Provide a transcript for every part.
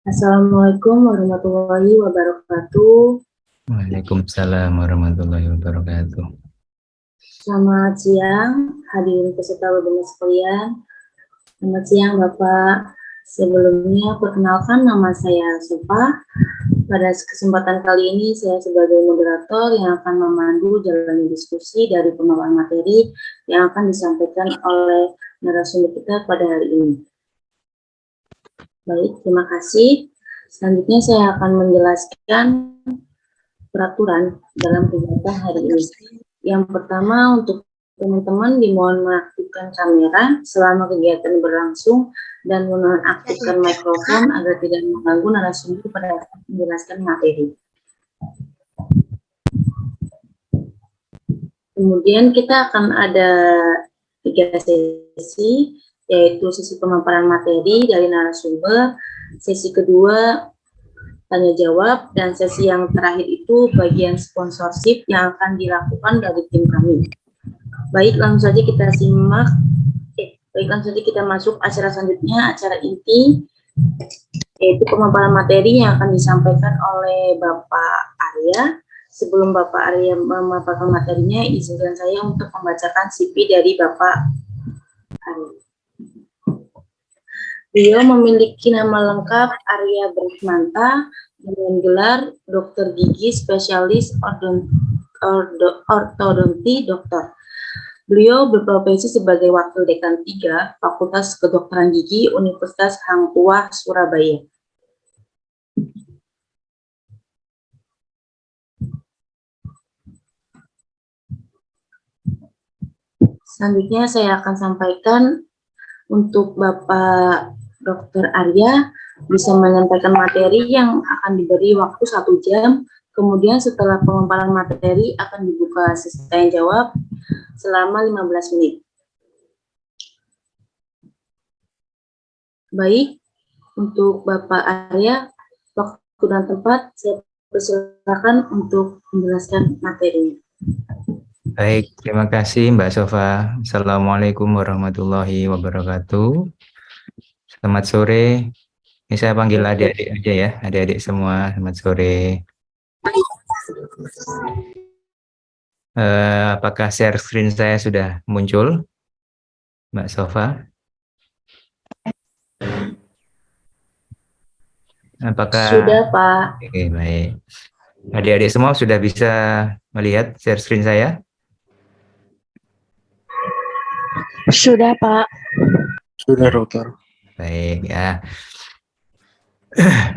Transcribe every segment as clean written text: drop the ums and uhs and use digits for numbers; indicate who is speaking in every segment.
Speaker 1: Assalamualaikum warahmatullahi wabarakatuh.
Speaker 2: Waalaikumsalam warahmatullahi wabarakatuh.
Speaker 1: Selamat siang, hadirin peserta webinar sekalian. Selamat siang, Bapak. Sebelumnya, perkenalkan nama saya Sofa. Pada kesempatan kali ini, saya sebagai moderator yang akan memandu jalannya diskusi dari pemaparan materi yang akan disampaikan oleh narasumber kita pada hari ini. Baik, terima kasih. Selanjutnya, saya akan menjelaskan peraturan dalam kegiatan hari ini. Yang pertama, untuk teman-teman dimohon mengaktifkan kamera selama kegiatan berlangsung dan menonaktifkan mikrofon agar tidak mengganggu narasumber pada saat menjelaskan materi. Kemudian kita akan ada 3 sesi, yaitu sesi pemaparan materi dari narasumber, sesi kedua tanya jawab, dan sesi yang terakhir itu bagian sponsorship yang akan dilakukan dari tim kami. Baik, langsung saja kita simak. Langsung saja kita masuk acara selanjutnya, acara inti, yaitu pemaparan materi yang akan disampaikan oleh Bapak Arya. Sebelum Bapak Arya memaparkan materinya, izinkan saya untuk membacakan CV dari Bapak Arya. Beliau memiliki nama lengkap Arya Brahmanta dengan gelar Dokter Gigi Spesialis Ortodonti Dokter. Beliau berprofesi sebagai Wakil Dekan 3 Fakultas Kedokteran Gigi Universitas Hang Tuah, Surabaya. Selanjutnya saya akan sampaikan untuk Bapak Dr. Arya bisa menyampaikan materi yang akan diberi waktu 1 jam. Kemudian setelah pemaparan materi akan dibuka sesi tanya jawab selama 15 menit. Baik, untuk Bapak Arya, waktu dan tempat saya persilakan untuk menjelaskan materinya.
Speaker 2: Baik, terima kasih Mbak Sofa. Assalamualaikum warahmatullahi wabarakatuh. Selamat sore. Ini saya panggil adik-adik aja ya, adik-adik semua. Selamat sore. Apakah share screen saya sudah muncul, Mbak Sofa? Apakah
Speaker 1: sudah, Pak?
Speaker 2: Oke, baik. Adik-adik semua sudah bisa melihat share screen saya?
Speaker 1: Sudah, Pak.
Speaker 3: Sudah, Dokter.
Speaker 2: Baik ya.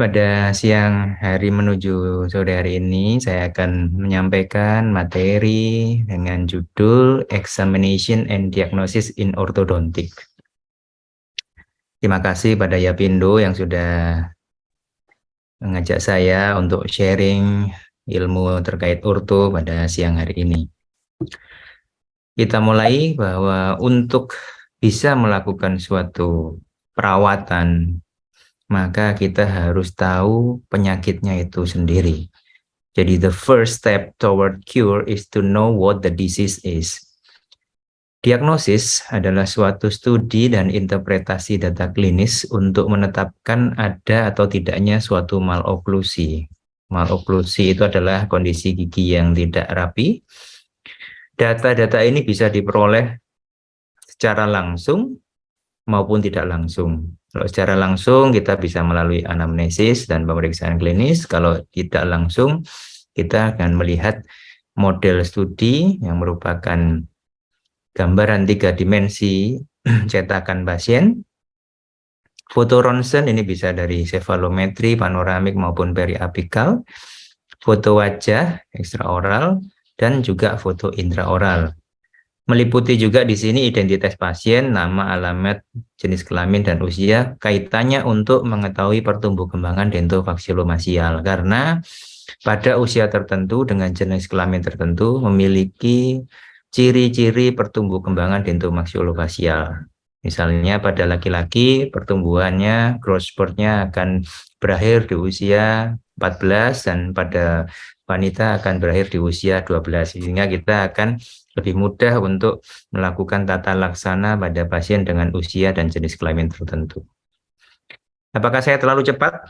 Speaker 2: Pada siang hari menuju sore hari ini, saya akan menyampaikan materi dengan judul Examination and Diagnosis in Orthodontic. Terima kasih pada Yapindo yang sudah mengajak saya untuk sharing ilmu terkait orto pada siang hari ini. Kita mulai bahwa untuk bisa melakukan suatu perawatan, maka kita harus tahu penyakitnya itu sendiri. Jadi the first step toward cure is to know what the disease is. Diagnosis adalah suatu studi dan interpretasi data klinis untuk menetapkan ada atau tidaknya suatu maloklusi. Maloklusi itu adalah kondisi gigi yang tidak rapi. Data-data ini bisa diperoleh secara langsung maupun tidak langsung. Kalau secara langsung kita bisa melalui anamnesis dan pemeriksaan klinis. Kalau tidak langsung kita akan melihat model studi yang merupakan gambaran 3 dimensi cetakan pasien. Foto ronsen ini bisa dari cefalometri, panoramik maupun periapikal. Foto wajah ekstraoral dan juga foto intraoral. Meliputi juga di sini identitas pasien, nama, alamat, jenis kelamin, dan usia, kaitannya untuk mengetahui pertumbuh kembangan dentofaksiolomasial. Karena pada usia tertentu dengan jenis kelamin tertentu memiliki ciri-ciri pertumbuh kembangan dentomaksiolofasial. Misalnya pada laki-laki pertumbuhannya, growth spurtnya akan berakhir di usia 14 dan pada wanita akan berakhir di usia 12. Sehingga kita akan lebih mudah untuk melakukan tata laksana pada pasien dengan usia dan jenis kelamin tertentu. Apakah saya terlalu cepat?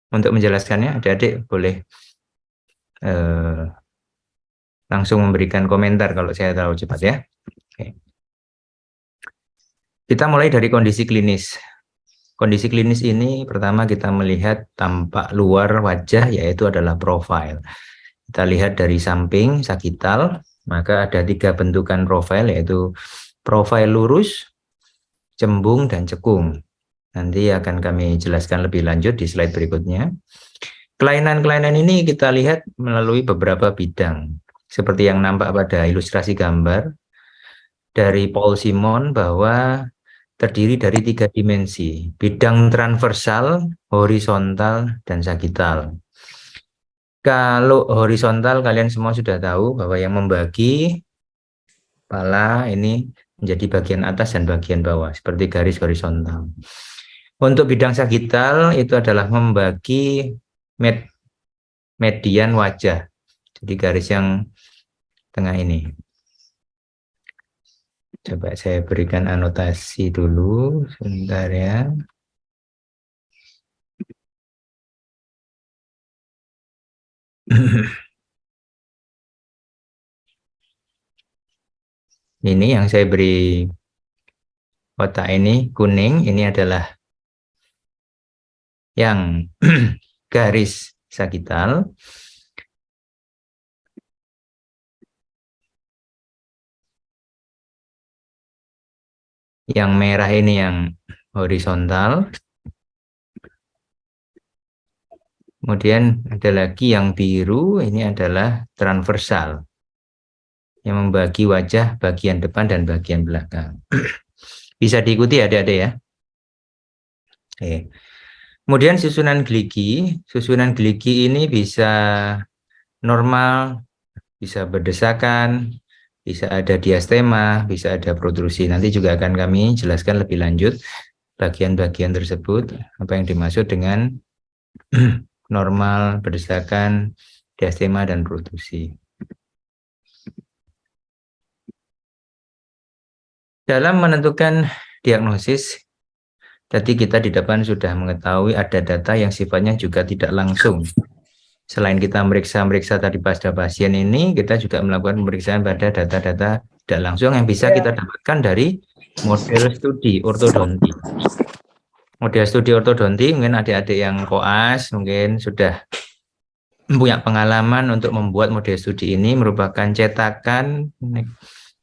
Speaker 2: Untuk menjelaskannya, adik-adik boleh langsung memberikan komentar kalau saya terlalu cepat ya. Oke. Kita mulai dari kondisi klinis. Kondisi klinis ini pertama kita melihat tampak luar wajah, yaitu adalah profil. Kita lihat dari samping sagital, maka ada 3 bentukan profil, yaitu profil lurus, cembung, dan cekung. Nanti akan kami jelaskan lebih lanjut di slide berikutnya. Kelainan-kelainan ini kita lihat melalui beberapa bidang, seperti yang nampak pada ilustrasi gambar dari Paul Simon bahwa terdiri dari 3 dimensi, bidang transversal, horizontal, dan sagital. Kalau horizontal kalian semua sudah tahu bahwa yang membagi kepala ini menjadi bagian atas dan bagian bawah, seperti garis horizontal. Untuk bidang sagital itu adalah membagi median wajah, jadi garis yang tengah ini. Coba saya berikan anotasi dulu, sebentar ya. Ini yang saya beri kotak ini, kuning, ini adalah yang garis sagital. Yang merah ini yang horizontal. Kemudian ada lagi yang biru, ini adalah transversal, yang membagi wajah bagian depan dan bagian belakang. Bisa diikuti adik-adik ya. Oke. Kemudian susunan geligi ini bisa normal, bisa berdesakan, bisa ada diastema, bisa ada protrusi. Nanti juga akan kami jelaskan lebih lanjut bagian-bagian tersebut, apa yang dimaksud dengan normal, berdesakan, diastema, dan protrusi. Dalam menentukan diagnosis, tadi kita di depan sudah mengetahui ada data yang sifatnya juga tidak langsung. Selain kita meriksa tadi pada pasien ini, kita juga melakukan pemeriksaan pada data-data tidak langsung yang bisa kita dapatkan dari model studi ortodonti. Model studi ortodonti, mungkin adik-adik yang koas mungkin sudah punya pengalaman untuk membuat model studi ini, merupakan cetakan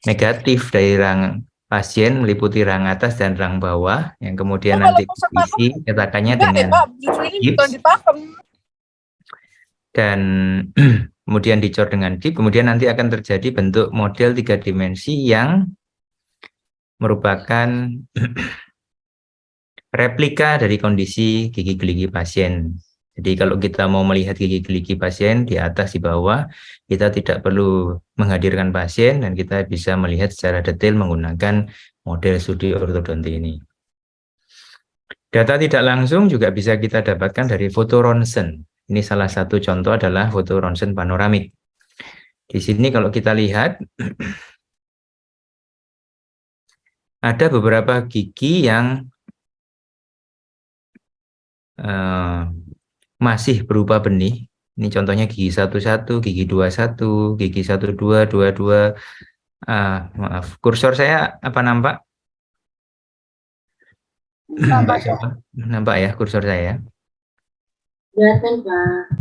Speaker 2: negatif dari rang pasien meliputi rang atas dan rang bawah, yang kemudian nanti diisi cetakannya dengan gips dan kemudian dicor dengan dip, kemudian nanti akan terjadi bentuk model 3 dimensi yang merupakan replika dari kondisi gigi geligi pasien. Jadi kalau kita mau melihat gigi geligi pasien di atas di bawah, kita tidak perlu menghadirkan pasien dan kita bisa melihat secara detail menggunakan model studi ortodonti ini. Data tidak langsung juga bisa kita dapatkan dari foto ronsen. Ini salah satu contoh adalah foto ronsen panoramik. Di sini kalau kita lihat ada beberapa gigi yang masih berupa benih. Ini contohnya gigi 11, gigi 21, gigi 12, 22. Maaf, kursor saya apa nampak? Nampak siapa? Nampak ya kursor saya?
Speaker 1: Kelihatan, Pak.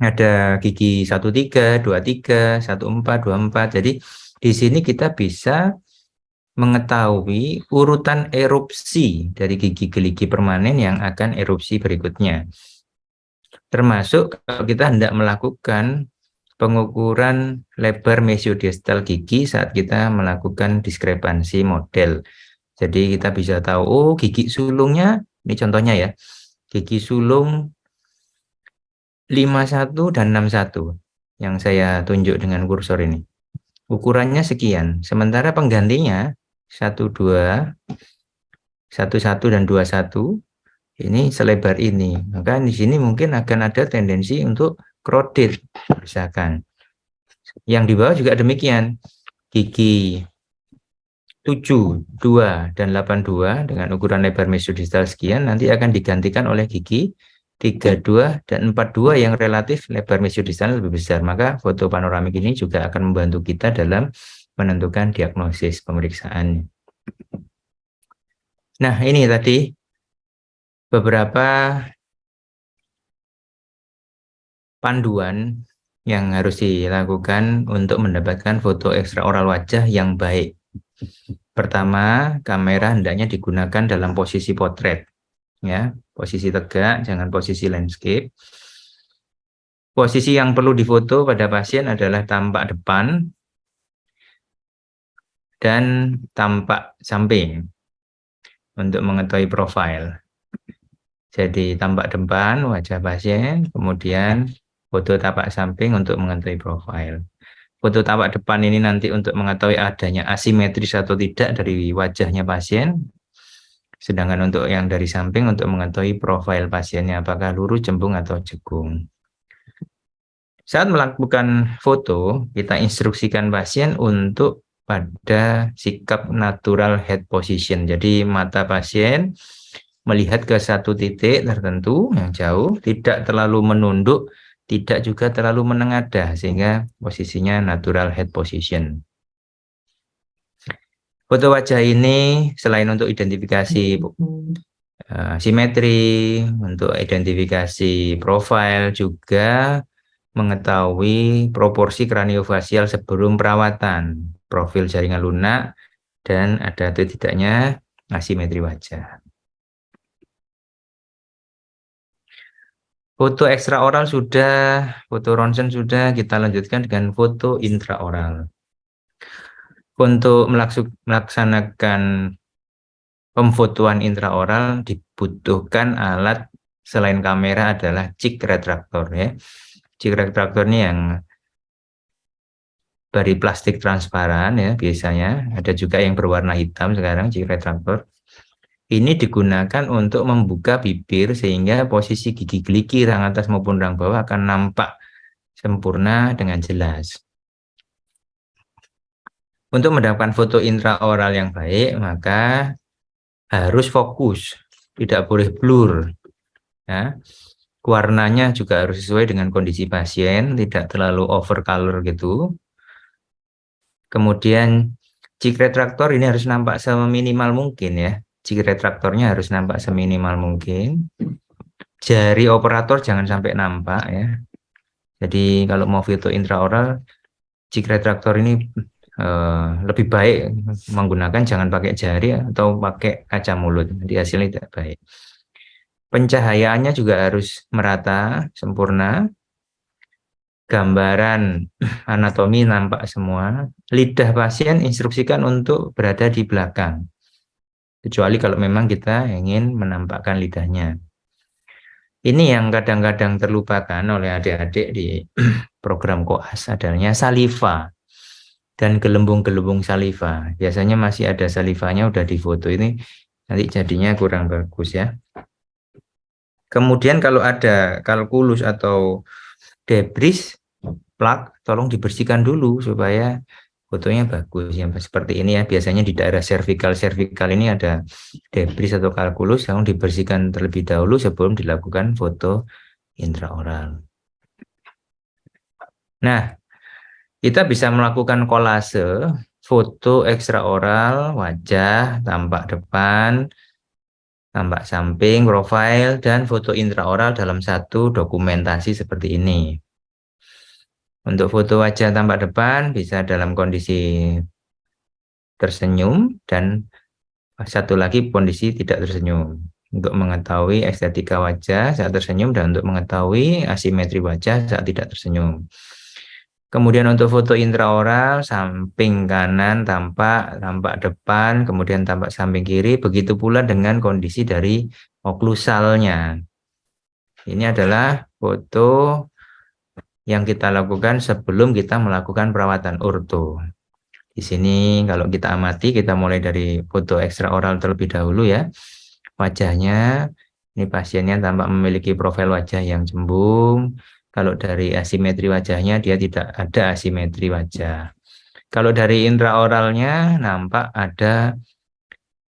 Speaker 2: Ada gigi 13, 23, 14, 24. Jadi di sini kita bisa mengetahui urutan erupsi dari gigi geligi permanen yang akan erupsi berikutnya. Termasuk kalau kita hendak melakukan pengukuran lebar mesiodistal gigi saat kita melakukan diskrepansi model. Jadi kita bisa tahu, oh gigi sulungnya, ini contohnya ya, gigi sulung 51 dan 61 yang saya tunjuk dengan kursor ini. Ukurannya sekian, sementara penggantinya 12, 11 dan 21 ini selebar ini. Maka di sini mungkin akan ada tendensi untuk crowded misalkan. Yang di bawah juga demikian. Gigi 7, 2, dan 82 dengan ukuran lebar mesodistal sekian nanti akan digantikan oleh gigi 32 dan 42 yang relatif lebar mesiodistal lebih besar. Maka foto panoramik ini juga akan membantu kita dalam menentukan diagnosis pemeriksaan. Nah, ini tadi beberapa panduan yang harus dilakukan untuk mendapatkan foto ekstraoral wajah yang baik. Pertama, kamera hendaknya digunakan dalam posisi potret, ya, posisi tegak, jangan posisi landscape. Posisi yang perlu difoto pada pasien adalah tampak depan dan tampak samping untuk mengetahui profil. Jadi tampak depan wajah pasien, kemudian foto tampak samping untuk mengetahui profil. Foto tampak depan ini nanti untuk mengetahui adanya asimetris atau tidak dari wajahnya pasien. Sedangkan untuk yang dari samping untuk mengetahui profil pasiennya apakah lurus, cembung, atau jekung. Saat melakukan foto, kita instruksikan pasien untuk pada sikap natural head position. Jadi mata pasien melihat ke satu titik tertentu yang jauh, tidak terlalu menunduk, tidak juga terlalu menengadah, sehingga posisinya natural head position. Foto wajah ini selain untuk identifikasi simetri, untuk identifikasi profil, juga mengetahui proporsi kraniofacial sebelum perawatan, profil jaringan lunak, dan ada atau tidaknya asimetri wajah. Foto ekstraoral sudah, foto ronsen sudah, kita lanjutkan dengan foto intraoral. Untuk melaksanakan pemfotoan intraoral dibutuhkan alat selain kamera adalah cheek retraktor, ya. Cheek retraktor ini yang dari plastik transparan, ya, biasanya ada juga yang berwarna hitam sekarang cheek retraktor. Ini digunakan untuk membuka bibir sehingga posisi gigi gerigi rang atas maupun rang bawah akan nampak sempurna dengan jelas. Untuk mendapatkan foto intraoral yang baik, maka harus fokus, tidak boleh blur. Ya. Warnanya juga harus sesuai dengan kondisi pasien, tidak terlalu over color gitu. Kemudian cheek retraktor ini harus nampak seminimal mungkin, ya. Cheek retraktornya harus nampak seminimal mungkin. Jari operator jangan sampai nampak, ya. Jadi kalau mau foto intraoral, cheek retraktor ini lebih baik menggunakan jangan pakai jari atau pakai kaca mulut, jadi hasilnya tidak baik. Pencahayaannya juga harus merata, sempurna. Gambaran anatomi nampak semua. Lidah pasien instruksikan untuk berada di belakang, kecuali kalau memang kita ingin menampakkan lidahnya. Ini yang kadang-kadang terlupakan oleh adik-adik di program koas adanya saliva dan gelembung-gelembung saliva. Biasanya masih ada salivanya udah difoto, ini nanti jadinya kurang bagus, ya. Kemudian kalau ada kalkulus atau debris, plak, tolong dibersihkan dulu supaya fotonya bagus, ya. Seperti ini, ya, biasanya di daerah cervical ini ada debris atau kalkulus, tolong dibersihkan terlebih dahulu sebelum dilakukan foto intraoral. Nah, kita bisa melakukan kolase foto ekstraoral wajah, tampak depan, tampak samping, profil, dan foto intraoral dalam satu dokumentasi seperti ini. Untuk foto wajah tampak depan bisa dalam kondisi tersenyum dan satu lagi kondisi tidak tersenyum. Untuk mengetahui estetika wajah saat tersenyum dan untuk mengetahui asimetri wajah saat tidak tersenyum. Kemudian untuk foto intraoral, samping kanan tampak depan, kemudian tampak samping kiri, begitu pula dengan kondisi dari oklusalnya. Ini adalah foto yang kita lakukan sebelum kita melakukan perawatan orto. Di sini kalau kita amati, kita mulai dari foto ekstraoral terlebih dahulu, ya. Wajahnya, ini pasiennya tampak memiliki profil wajah yang cembung. Kalau dari asimetri wajahnya, dia tidak ada asimetri wajah. Kalau dari intraoralnya, nampak ada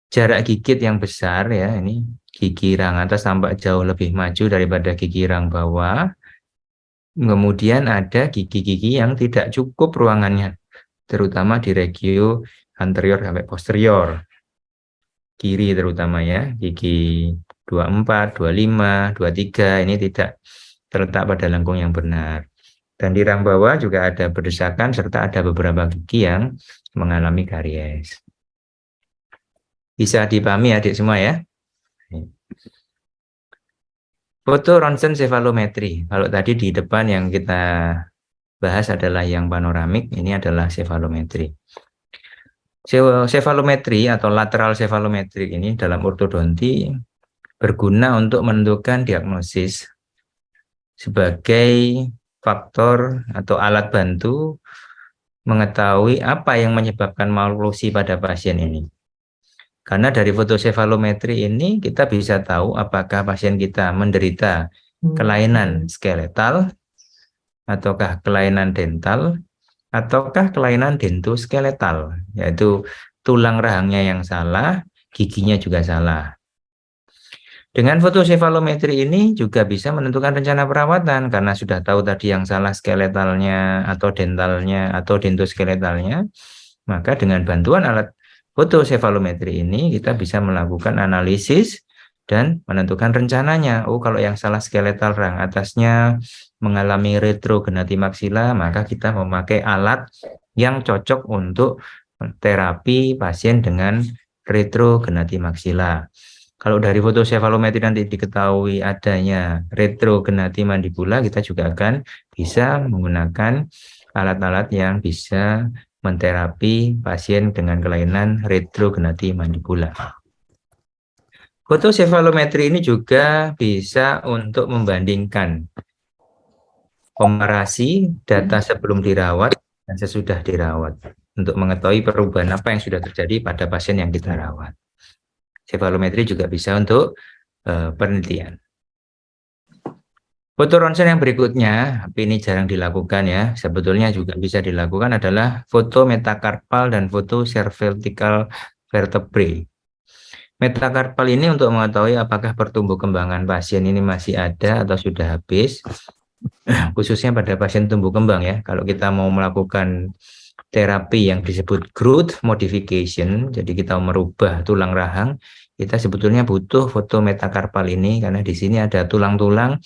Speaker 2: jarak gigit yang besar, ya. Ini gigi rang atas tampak jauh lebih maju daripada gigi rang bawah. Kemudian ada gigi-gigi yang tidak cukup ruangannya, terutama di regio anterior sampai posterior. Kiri terutama ya, gigi 24, 25, 23 ini tidak terletak pada lengkung yang benar. Dan di rang bawah juga ada berdesakan serta ada beberapa gigi yang mengalami karies. Bisa dipahami adik semua ya? Foto ronsen sefalometri. Kalau tadi di depan yang kita bahas adalah yang panoramik, ini adalah sefalometri. Sefalometri atau lateral sefalometri ini dalam ortodonti berguna untuk menentukan diagnosis sebagai faktor atau alat bantu mengetahui apa yang menyebabkan maloklusi pada pasien ini. Karena dari fotosefalometri ini kita bisa tahu apakah pasien kita menderita kelainan skeletal, ataukah kelainan dental, ataukah kelainan dentoskeletal, yaitu tulang rahangnya yang salah, giginya juga salah. Dengan fotosefalometri ini juga bisa menentukan rencana perawatan karena sudah tahu tadi yang salah skeletalnya atau dentalnya atau dentoskeletalnya, maka dengan bantuan alat fotosefalometri ini kita bisa melakukan analisis dan menentukan rencananya. Oh, kalau yang salah skeletal rang atasnya mengalami retrogenati maksila, maka kita memakai alat yang cocok untuk terapi pasien dengan retrogenati maksila. Kalau dari fotosefalometri nanti diketahui adanya retrogenati mandibula, kita juga akan bisa menggunakan alat-alat yang bisa menterapi pasien dengan kelainan retrogenati mandibula. Fotosefalometri ini juga bisa untuk membandingkan komparasi data sebelum dirawat dan sesudah dirawat untuk mengetahui perubahan apa yang sudah terjadi pada pasien yang kita rawat. Sefalometri juga bisa untuk penelitian. Foto ronsen yang berikutnya, tapi ini jarang dilakukan ya, sebetulnya juga bisa dilakukan adalah foto metakarpal dan foto cervical vertebrae. Metakarpal ini untuk mengetahui apakah pertumbuh kembangan pasien ini masih ada atau sudah habis, khususnya pada pasien tumbuh kembang ya. Kalau kita mau melakukan terapi yang disebut growth modification, jadi kita merubah tulang rahang, kita sebetulnya butuh foto metakarpal ini karena di sini ada tulang-tulang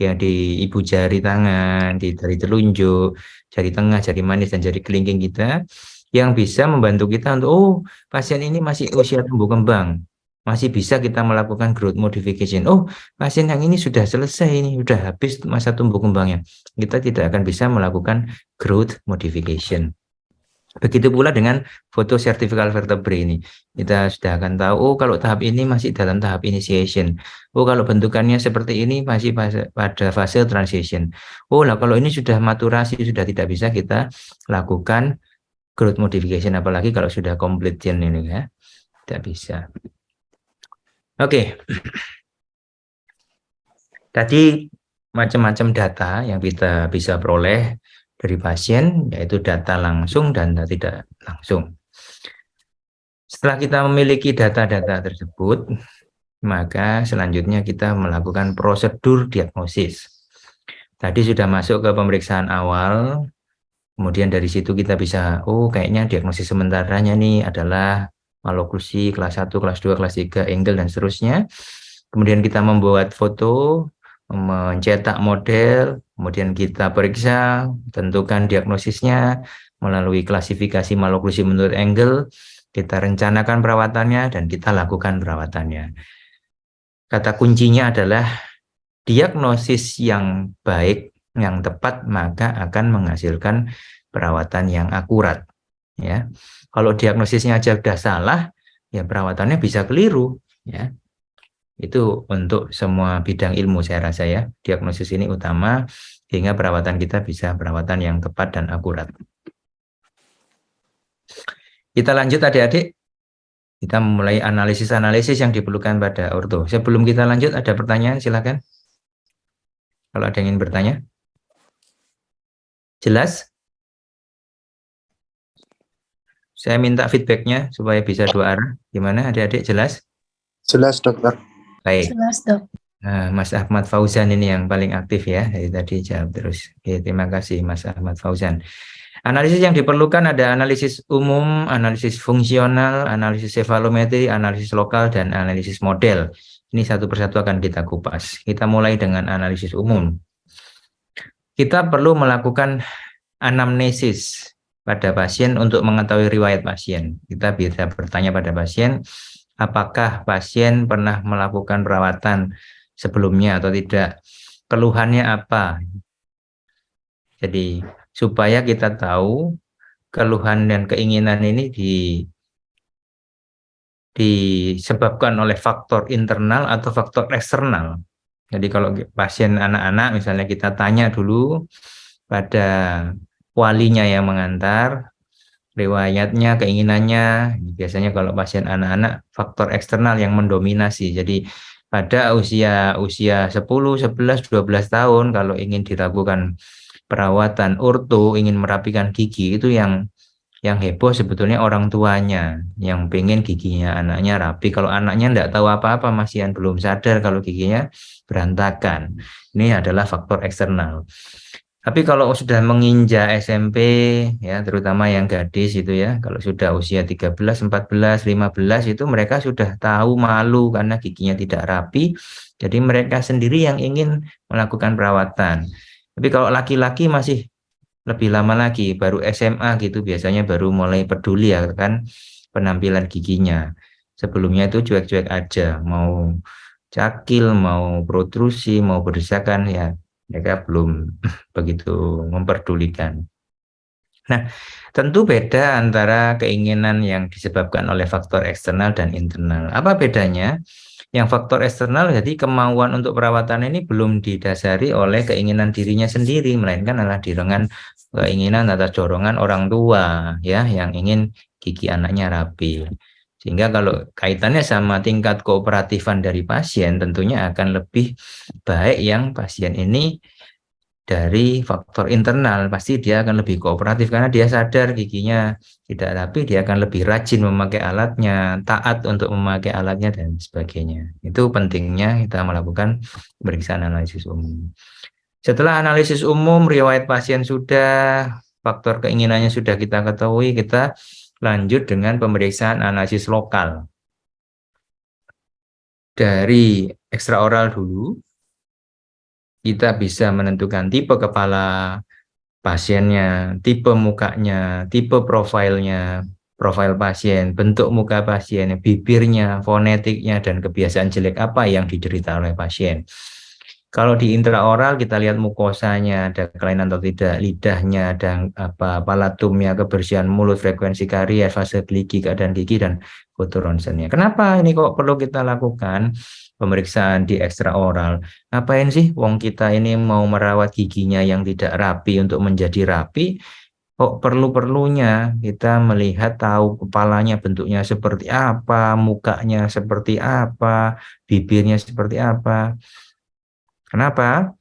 Speaker 2: yang di ibu jari tangan, di jari telunjuk, jari tengah, jari manis, dan jari kelingking kita yang bisa membantu kita untuk, oh, pasien ini masih usia tumbuh kembang, masih bisa kita melakukan growth modification. Oh, pasien yang ini sudah selesai, ini sudah habis masa tumbuh kembangnya. Kita tidak akan bisa melakukan growth modification. Begitu pula dengan foto cervical vertebrae ini. Kita sudah akan tahu, oh kalau tahap ini masih dalam tahap initiation. Oh kalau bentukannya seperti ini masih pada fase transition. Oh lah kalau ini sudah maturasi, sudah tidak bisa kita lakukan growth modification. Apalagi kalau sudah completion ini ya. Tidak bisa. Oke. Tadi macam-macam data yang kita bisa peroleh dari pasien, yaitu data langsung dan data tidak langsung. Setelah kita memiliki data-data tersebut, maka selanjutnya kita melakukan prosedur diagnosis. Tadi sudah masuk ke pemeriksaan awal, kemudian dari situ kita bisa, oh kayaknya diagnosis sementaranya nih adalah maloklusi kelas 1, kelas 2, kelas 3, angle, dan seterusnya. Kemudian kita membuat foto, mencetak model, kemudian kita periksa, tentukan diagnosisnya melalui klasifikasi maloklusi menurut angle, kita rencanakan perawatannya, dan kita lakukan perawatannya. Kata kuncinya adalah diagnosis yang baik, yang tepat, maka akan menghasilkan perawatan yang akurat. Ya, kalau diagnosisnya aja sudah salah, ya perawatannya bisa keliru. Ya, itu untuk semua bidang ilmu saya rasa ya, diagnosis ini utama sehingga perawatan kita bisa perawatan yang tepat dan akurat. Kita lanjut adik-adik, kita mulai analisis-analisis yang diperlukan pada orto. Sebelum kita lanjut ada pertanyaan silakan. Kalau ada yang ingin bertanya. Jelas? Saya minta feedbacknya supaya bisa dua arah. Gimana adik-adik, jelas?
Speaker 3: Jelas, dokter.
Speaker 2: Baik.
Speaker 4: Jelas, Dok.
Speaker 2: Nah, Mas Ahmad Fauzan ini yang paling aktif ya, dari tadi jawab terus. Oke, terima kasih Mas Ahmad Fauzan. Analisis yang diperlukan ada analisis umum, analisis fungsional, analisis cefalometri, analisis lokal, dan analisis model. Ini satu persatu akan kita kupas. Kita mulai dengan analisis umum. Kita perlu melakukan anamnesis pada pasien untuk mengetahui riwayat pasien. Kita bisa bertanya pada pasien, apakah pasien pernah melakukan perawatan sebelumnya atau tidak, keluhannya apa. Jadi supaya kita tahu keluhan dan keinginan ini disebabkan oleh faktor internal atau faktor eksternal. Jadi kalau pasien anak-anak misalnya kita tanya dulu pada walinya yang mengantar, riwayatnya, keinginannya. Biasanya kalau pasien anak-anak faktor eksternal yang mendominasi. Jadi pada usia 10, 11, 12 tahun kalau ingin dilakukan perawatan orto, ingin merapikan gigi, itu yang heboh sebetulnya orang tuanya yang pengen giginya anaknya rapi. Kalau anaknya enggak tahu apa-apa, masih belum sadar kalau giginya berantakan. Ini adalah faktor eksternal. Tapi kalau sudah menginjak SMP, ya terutama yang gadis itu ya, kalau sudah usia 13, 14, 15 itu mereka sudah tahu malu karena giginya tidak rapi. Jadi mereka sendiri yang ingin melakukan perawatan. Tapi kalau laki-laki masih lebih lama lagi, baru SMA gitu biasanya baru mulai peduli ya kan penampilan giginya. Sebelumnya itu cuek-cuek aja, mau cakil, mau protrusi, mau berdesakan ya mereka belum begitu memperdulikan. Nah, tentu beda antara keinginan yang disebabkan oleh faktor eksternal dan internal. Apa bedanya? Yang faktor eksternal jadi kemauan untuk perawatan ini belum didasari oleh keinginan dirinya sendiri, melainkan adalah dorongan keinginan atau dorongan orang tua ya yang ingin gigi anaknya rapi. Sehingga kalau kaitannya sama tingkat kooperatifan dari pasien tentunya akan lebih baik yang pasien ini dari faktor internal, pasti dia akan lebih kooperatif karena dia sadar giginya tidak rapi, dia akan lebih rajin memakai alatnya, taat untuk memakai alatnya dan sebagainya. Itu pentingnya kita melakukan pemeriksaan analisis umum. Setelah analisis umum, riwayat pasien sudah, faktor keinginannya sudah kita ketahui, kita lanjut dengan pemeriksaan analisis lokal. Dari ekstraoral dulu, kita bisa menentukan tipe kepala pasiennya, tipe mukanya, tipe profilnya, profil pasien, bentuk muka pasien, bibirnya, fonetiknya, dan kebiasaan jelek apa yang diderita oleh pasien. Kalau di intraoral kita lihat mukosanya, ada kelainan atau tidak, lidahnya, dan palatumnya, kebersihan mulut, frekuensi karies, fase gigi, keadaan gigi, dan foto ronsennya. Kenapa ini kok perlu kita lakukan pemeriksaan di ekstraoral? Ngapain sih wong kita ini mau merawat giginya yang tidak rapi untuk menjadi rapi? Kok perlu-perlunya kita melihat tahu kepalanya bentuknya seperti apa, mukanya seperti apa, bibirnya seperti apa. Kenapa?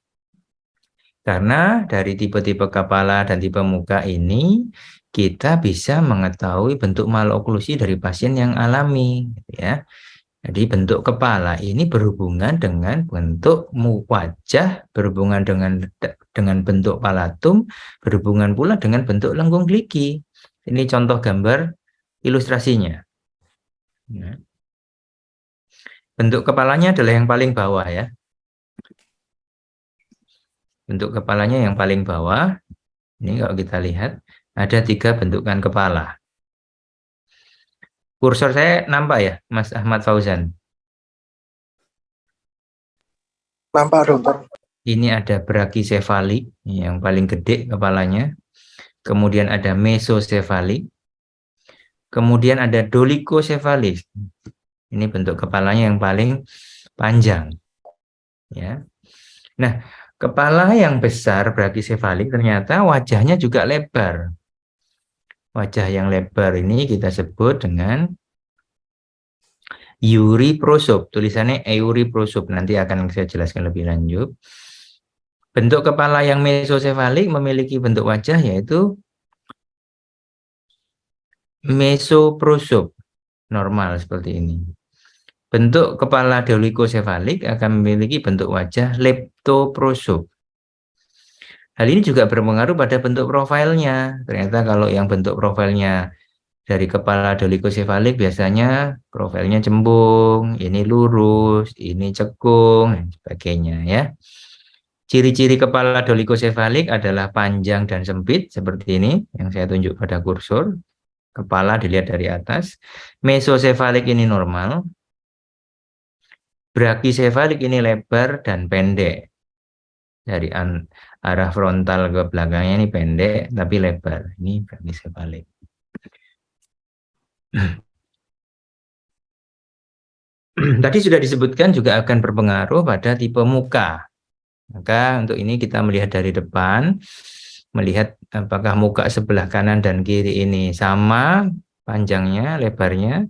Speaker 2: Karena dari tipe-tipe kepala dan tipe muka ini kita bisa mengetahui bentuk maloklusi dari pasien yang alami, ya. Jadi bentuk kepala ini berhubungan dengan bentuk wajah, berhubungan dengan bentuk palatum, berhubungan pula dengan bentuk lengkung gigi. Ini contoh gambar ilustrasinya. Nah, bentuk kepalanya adalah yang paling bawah ya. Bentuk kepalanya yang paling bawah, ini kalau kita lihat, ada 3 bentukan kepala. Kursor saya nampak ya, Mas Ahmad Fauzan?
Speaker 3: Nampak, dokter.
Speaker 2: Ini ada brachycephalic, yang paling gede kepalanya. Kemudian ada mesocephalic. Kemudian ada dolichocephalic. Ini bentuk kepalanya yang paling panjang. Ya. Nah, kepala yang besar brachycephalic ternyata wajahnya juga lebar. Wajah yang lebar ini kita sebut dengan euriprosop. Tulisannya euriprosop. Nanti akan saya jelaskan lebih lanjut. Bentuk kepala yang mesocephalic memiliki bentuk wajah yaitu mesoprosop. Normal seperti ini. Bentuk kepala dolichosefalik akan memiliki bentuk wajah leptoprosop. Hal ini juga berpengaruh pada bentuk profilnya. Ternyata kalau yang bentuk profilnya dari kepala dolichosefalik biasanya profilnya cembung, ini lurus, ini cekung, dan sebagainya ya. Ciri-ciri kepala dolichosefalik adalah panjang dan sempit seperti ini yang saya tunjuk pada kursor. Kepala dilihat dari atas. Mesosefalik ini normal. Brachysefalik ini lebar dan pendek. Dari arah frontal ke belakangnya ini pendek tapi lebar. Ini brachysefalik. Tadi sudah disebutkan juga akan berpengaruh pada tipe muka. Maka untuk ini kita melihat dari depan, melihat apakah muka sebelah kanan dan kiri ini sama panjangnya, lebarnya,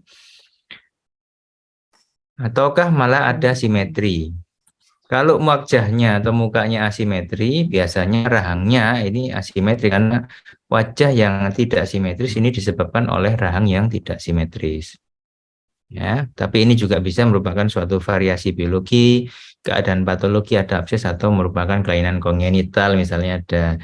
Speaker 2: ataukah malah ada simetri. Kalau wajahnya atau mukanya asimetri, biasanya rahangnya ini asimetri karena wajah yang tidak simetris ini disebabkan oleh rahang yang tidak simetris. Ya, tapi ini juga bisa merupakan suatu variasi biologi, keadaan patologi, ada abses atau merupakan kelainan kongenital, misalnya ada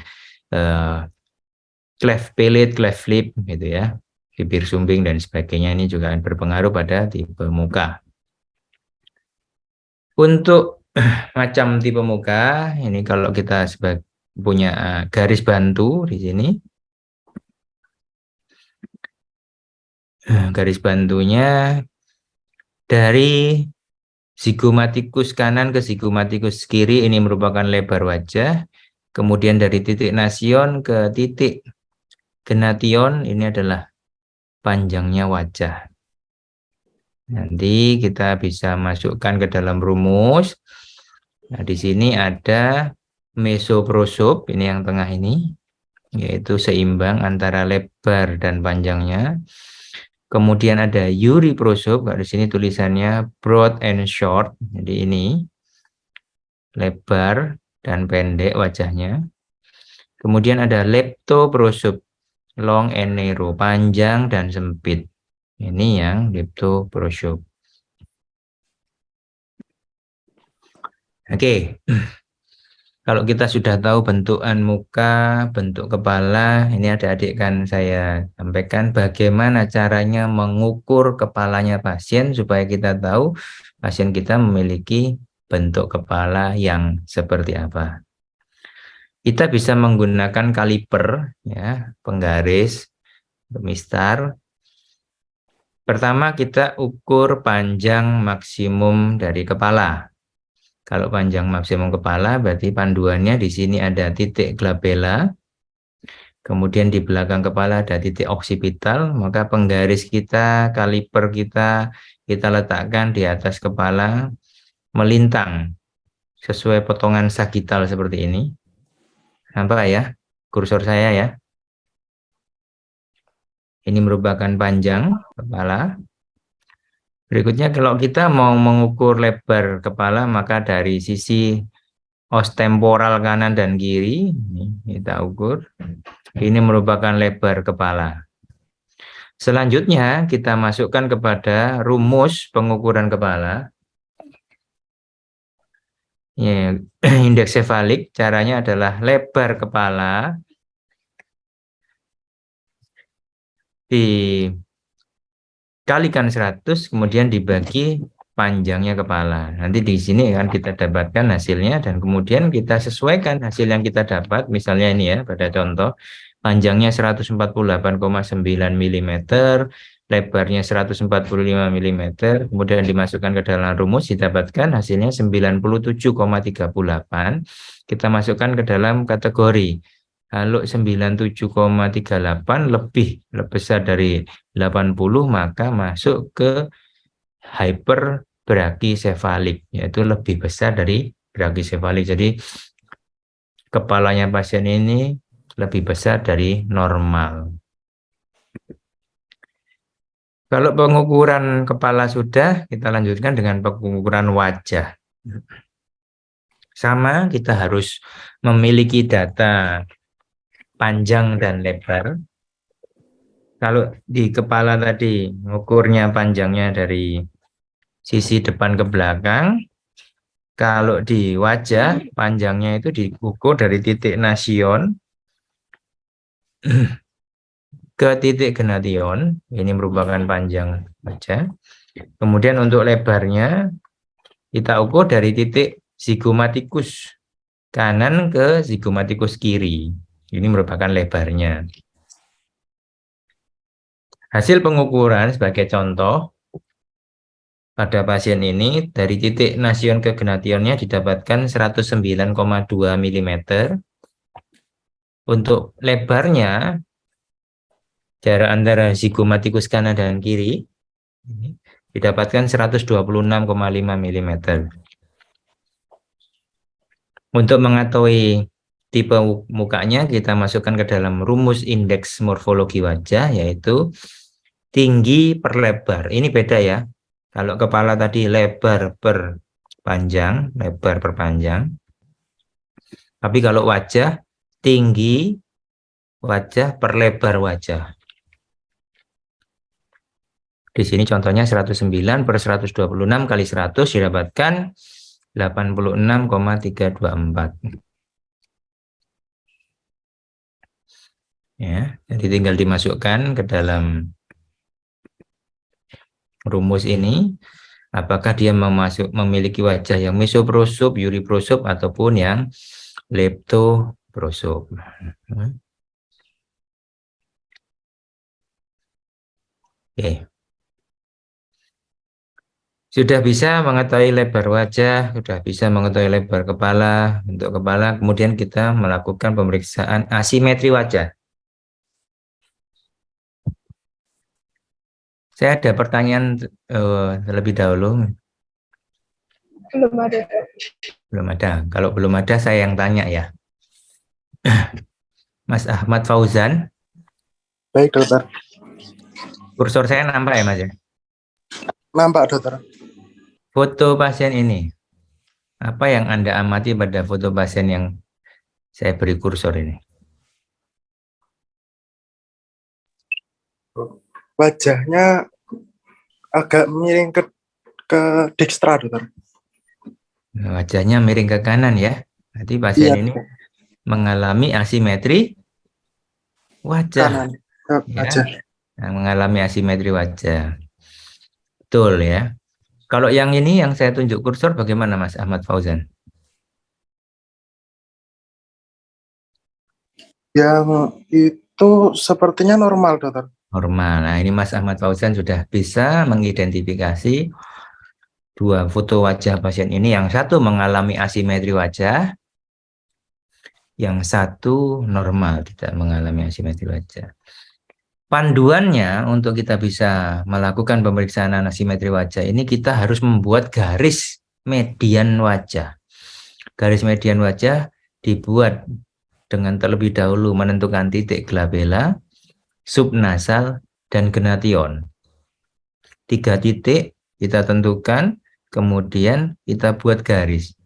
Speaker 2: cleft palate, cleft lip, gitu ya, bibir sumbing dan sebagainya. Ini juga berpengaruh pada tipe muka. Untuk macam tipe muka, ini kalau kita punya garis bantu di sini, garis bantunya dari zigomatikus kanan ke zigomatikus kiri ini merupakan lebar wajah, kemudian dari titik nasion ke titik genation ini adalah panjangnya wajah. Nanti kita bisa masukkan ke dalam rumus. Nah, di sini ada mesoprosop, ini yang tengah ini, yaitu seimbang antara lebar dan panjangnya. Kemudian ada euriprosop, di sini tulisannya broad and short, jadi ini lebar dan pendek wajahnya. Kemudian ada leptoprosop, long and narrow, panjang dan sempit. Ini yang leptoprosop. Oke, kalau kita sudah tahu bentukan muka, bentuk kepala, ini adik-adik kan saya sampaikan bagaimana caranya mengukur kepalanya pasien supaya kita tahu pasien kita memiliki bentuk kepala yang seperti apa. Kita bisa menggunakan kaliper, ya, penggaris, mistar. Pertama kita ukur panjang maksimum dari kepala. Kalau panjang maksimum kepala berarti panduannya di sini ada titik glabella. Kemudian di belakang kepala ada titik oksipital, maka penggaris kita, kaliper kita letakkan di atas kepala melintang sesuai potongan sagital seperti ini. Nampak ya kursor saya ya? Ini merupakan panjang kepala. Berikutnya kalau kita mau mengukur lebar kepala, maka dari sisi os temporal kanan dan kiri, ini kita ukur. Ini merupakan lebar kepala. Selanjutnya kita masukkan kepada rumus pengukuran kepala. Ya, indeks sefalik caranya adalah lebar kepala dikalikan 100 kemudian dibagi panjangnya kepala. Nanti di sini akan kita dapatkan hasilnya dan kemudian kita sesuaikan hasil yang kita dapat. Misalnya ini ya, pada contoh panjangnya 148,9 mm, lebarnya 145 mm, kemudian dimasukkan ke dalam rumus didapatkan hasilnya 97,38. Kita masukkan ke dalam kategori. Kalau 97,38 lebih besar dari 80 maka masuk ke hyperbrachyscephalic, yaitu lebih besar dari brachyscephalic. Jadi kepalanya pasien ini lebih besar dari normal. Kalau pengukuran kepala sudah, kita lanjutkan dengan pengukuran wajah. Sama, kita harus memiliki data panjang dan lebar. Kalau di kepala tadi ukurnya panjangnya dari sisi depan ke belakang. Kalau di wajah, panjangnya itu diukur dari titik nasion ke titik gnation. Ini merupakan panjang wajah. Kemudian untuk lebarnya, kita ukur dari titik zigomatikus kanan ke zigomatikus kiri. Ini merupakan lebarnya. Hasil pengukuran sebagai contoh, pada pasien ini dari titik nasion ke gnationnya didapatkan 109,2 mm. Untuk lebarnya, jarak antara zigomatikus kanan dan kiri ini didapatkan 126,5 mm. Untuk mengetahui tipe mukanya, kita masukkan ke dalam rumus indeks morfologi wajah, yaitu tinggi per lebar. Ini beda ya. Kalau kepala tadi lebar per panjang, lebar per panjang. Tapi kalau wajah, tinggi wajah per lebar wajah. Di sini contohnya 109 per 126 kali 100 didapatkan 86,324. Ya, jadi tinggal dimasukkan ke dalam rumus ini, apakah dia memiliki wajah yang mesoprosup, uriprosup, ataupun yang leptoprosup. Oke. Sudah bisa mengetahui lebar wajah, sudah bisa mengetahui lebar kepala. Untuk kepala, kemudian kita melakukan pemeriksaan asimetri wajah. Saya ada pertanyaan terlebih dahulu.
Speaker 3: Belum ada.
Speaker 2: Belum ada. Kalau belum ada, saya yang tanya ya. Mas Ahmad Fauzan.
Speaker 3: Baik, dokter.
Speaker 2: Kursor saya nampak ya, Mas ya?
Speaker 3: Nampak, dokter.
Speaker 2: Foto pasien ini. Apa yang Anda amati pada foto pasien yang saya beri kursor ini?
Speaker 3: Wajahnya agak miring ke dekstra, dokter.
Speaker 2: Wajahnya miring ke kanan ya. Berarti pasien
Speaker 3: Iya,
Speaker 2: ini mengalami asimetri wajah.
Speaker 3: kanan.
Speaker 2: Ya.
Speaker 3: Wajah.
Speaker 2: Nah, mengalami asimetri wajah. Betul ya. Kalau yang ini yang saya tunjuk kursor bagaimana Mas Ahmad Fauzan?
Speaker 3: Yang itu sepertinya normal, dokter.
Speaker 2: Normal. Nah, ini Mas Ahmad Fauzan sudah bisa mengidentifikasi dua foto wajah pasien ini. Yang satu mengalami asimetri wajah, yang satu normal, tidak mengalami asimetri wajah. Panduannya untuk kita bisa melakukan pemeriksaan asimetri wajah ini, kita harus membuat garis median wajah. Garis median wajah dibuat dengan terlebih dahulu menentukan titik glabella, subnasal, dan gnation. 3 titik kita tentukan, kemudian kita buat garis.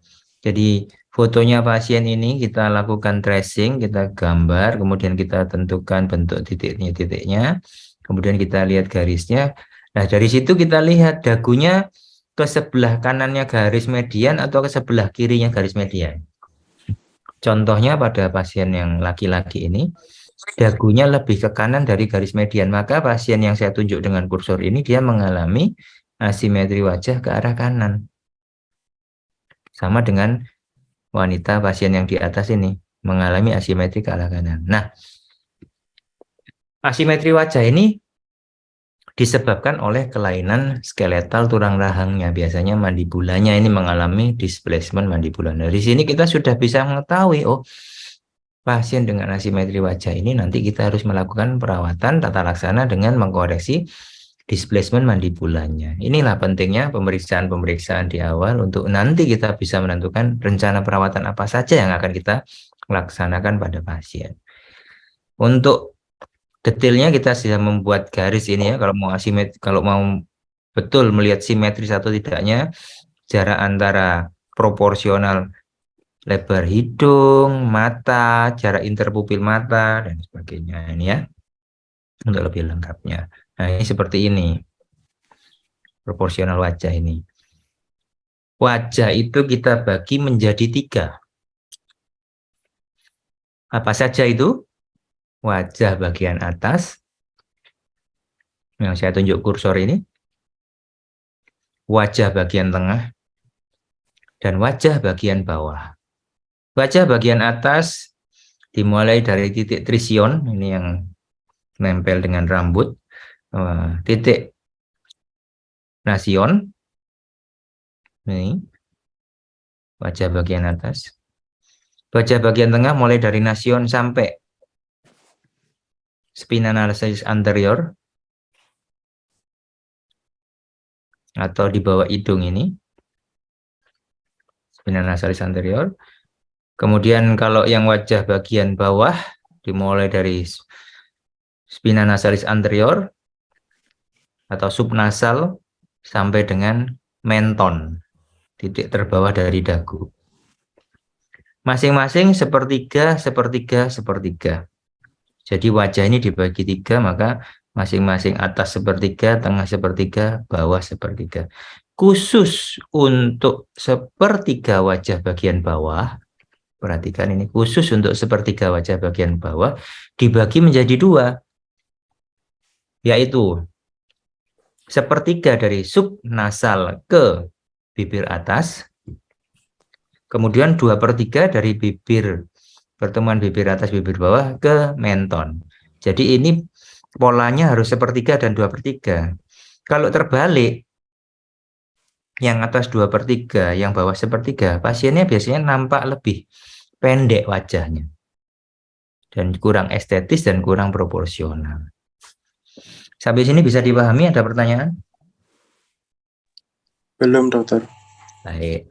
Speaker 2: Jadi fotonya pasien ini kita lakukan tracing, kita gambar, kemudian kita tentukan bentuk titiknya, kemudian kita lihat garisnya. Nah, dari situ kita lihat dagunya ke sebelah kanannya garis median atau ke sebelah kirinya garis median. Contohnya pada pasien yang laki-laki ini, dagunya lebih ke kanan dari garis median, maka pasien yang saya tunjuk dengan kursor ini dia mengalami asimetri wajah ke arah kanan. Sama dengan wanita pasien yang di atas ini mengalami asimetri ke arah kanan. Nah, asimetri wajah ini disebabkan oleh kelainan skeletal tulang rahangnya. Biasanya mandibulanya ini mengalami displacement mandibular. Dari sini kita sudah bisa mengetahui, oh, pasien dengan asimetri wajah ini nanti kita harus melakukan perawatan tata laksana dengan mengkoreksi displacement mandibulanya. Inilah pentingnya pemeriksaan-pemeriksaan di awal untuk nanti kita bisa menentukan rencana perawatan apa saja yang akan kita laksanakan pada pasien. Untuk detailnya kita sudah membuat garis ini ya, kalau mau betul melihat simetris atau tidaknya, jarak antara proporsional lebar hidung, mata, jarak interpupil mata, dan sebagainya ini ya, untuk lebih lengkapnya. Nah, ini seperti ini proporsional wajah ini. Wajah itu kita bagi menjadi 3. Apa saja itu? Wajah bagian atas, yang saya tunjuk kursor ini, wajah bagian tengah, dan wajah bagian bawah. Wajah bagian atas dimulai dari titik trision, ini yang nempel dengan rambut, titik nasion, ini wajah bagian atas. Wajah bagian tengah mulai dari nasion sampai spina nasalis anterior, atau di bawah hidung ini, spina nasalis anterior. Kemudian kalau yang wajah bagian bawah dimulai dari spina nasalis anterior atau subnasal sampai dengan menton, titik terbawah dari dagu. Masing-masing sepertiga, sepertiga, sepertiga. Jadi wajah ini dibagi 3, maka masing-masing atas sepertiga, tengah sepertiga, bawah sepertiga. Khusus untuk sepertiga wajah bagian bawah, perhatikan ini, khusus untuk sepertiga wajah bagian bawah dibagi menjadi 2, yaitu sepertiga dari subnasal ke bibir atas, kemudian 2/3 dari bibir, pertemuan bibir atas bibir bawah ke menton. Jadi ini polanya harus sepertiga dan 2/3. Kalau terbalik, yang atas 2/3, yang bawah sepertiga, pasiennya biasanya nampak lebih pendek wajahnya. Dan kurang estetis dan kurang proporsional. Sampai sini bisa dipahami? Ada pertanyaan?
Speaker 3: Belum, dokter.
Speaker 2: Baik.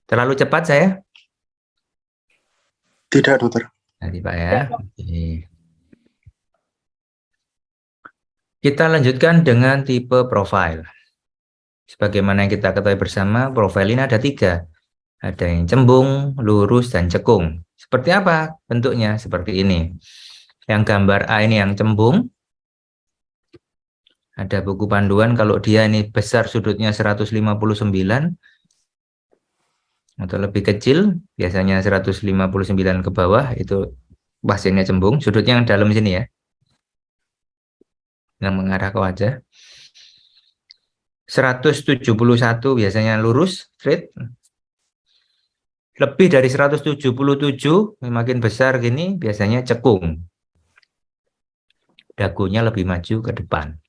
Speaker 2: Terlalu cepat saya?
Speaker 3: Tidak, dokter.
Speaker 2: Nanti Pak ya. Oke. Kita lanjutkan dengan tipe profil. Sebagaimana yang kita ketahui bersama, profil ini ada 3. Ada yang cembung, lurus, dan cekung. Seperti apa bentuknya? Seperti ini. Yang gambar A ini yang cembung. Ada buku panduan kalau dia ini besar sudutnya 159 atau lebih kecil, biasanya 159 ke bawah, itu pasiennya cembung. Sudutnya yang dalam sini ya, yang mengarah ke wajah. 171 biasanya lurus, straight. Lebih dari 177, makin besar gini, biasanya cekung. Dagunya lebih maju ke depan.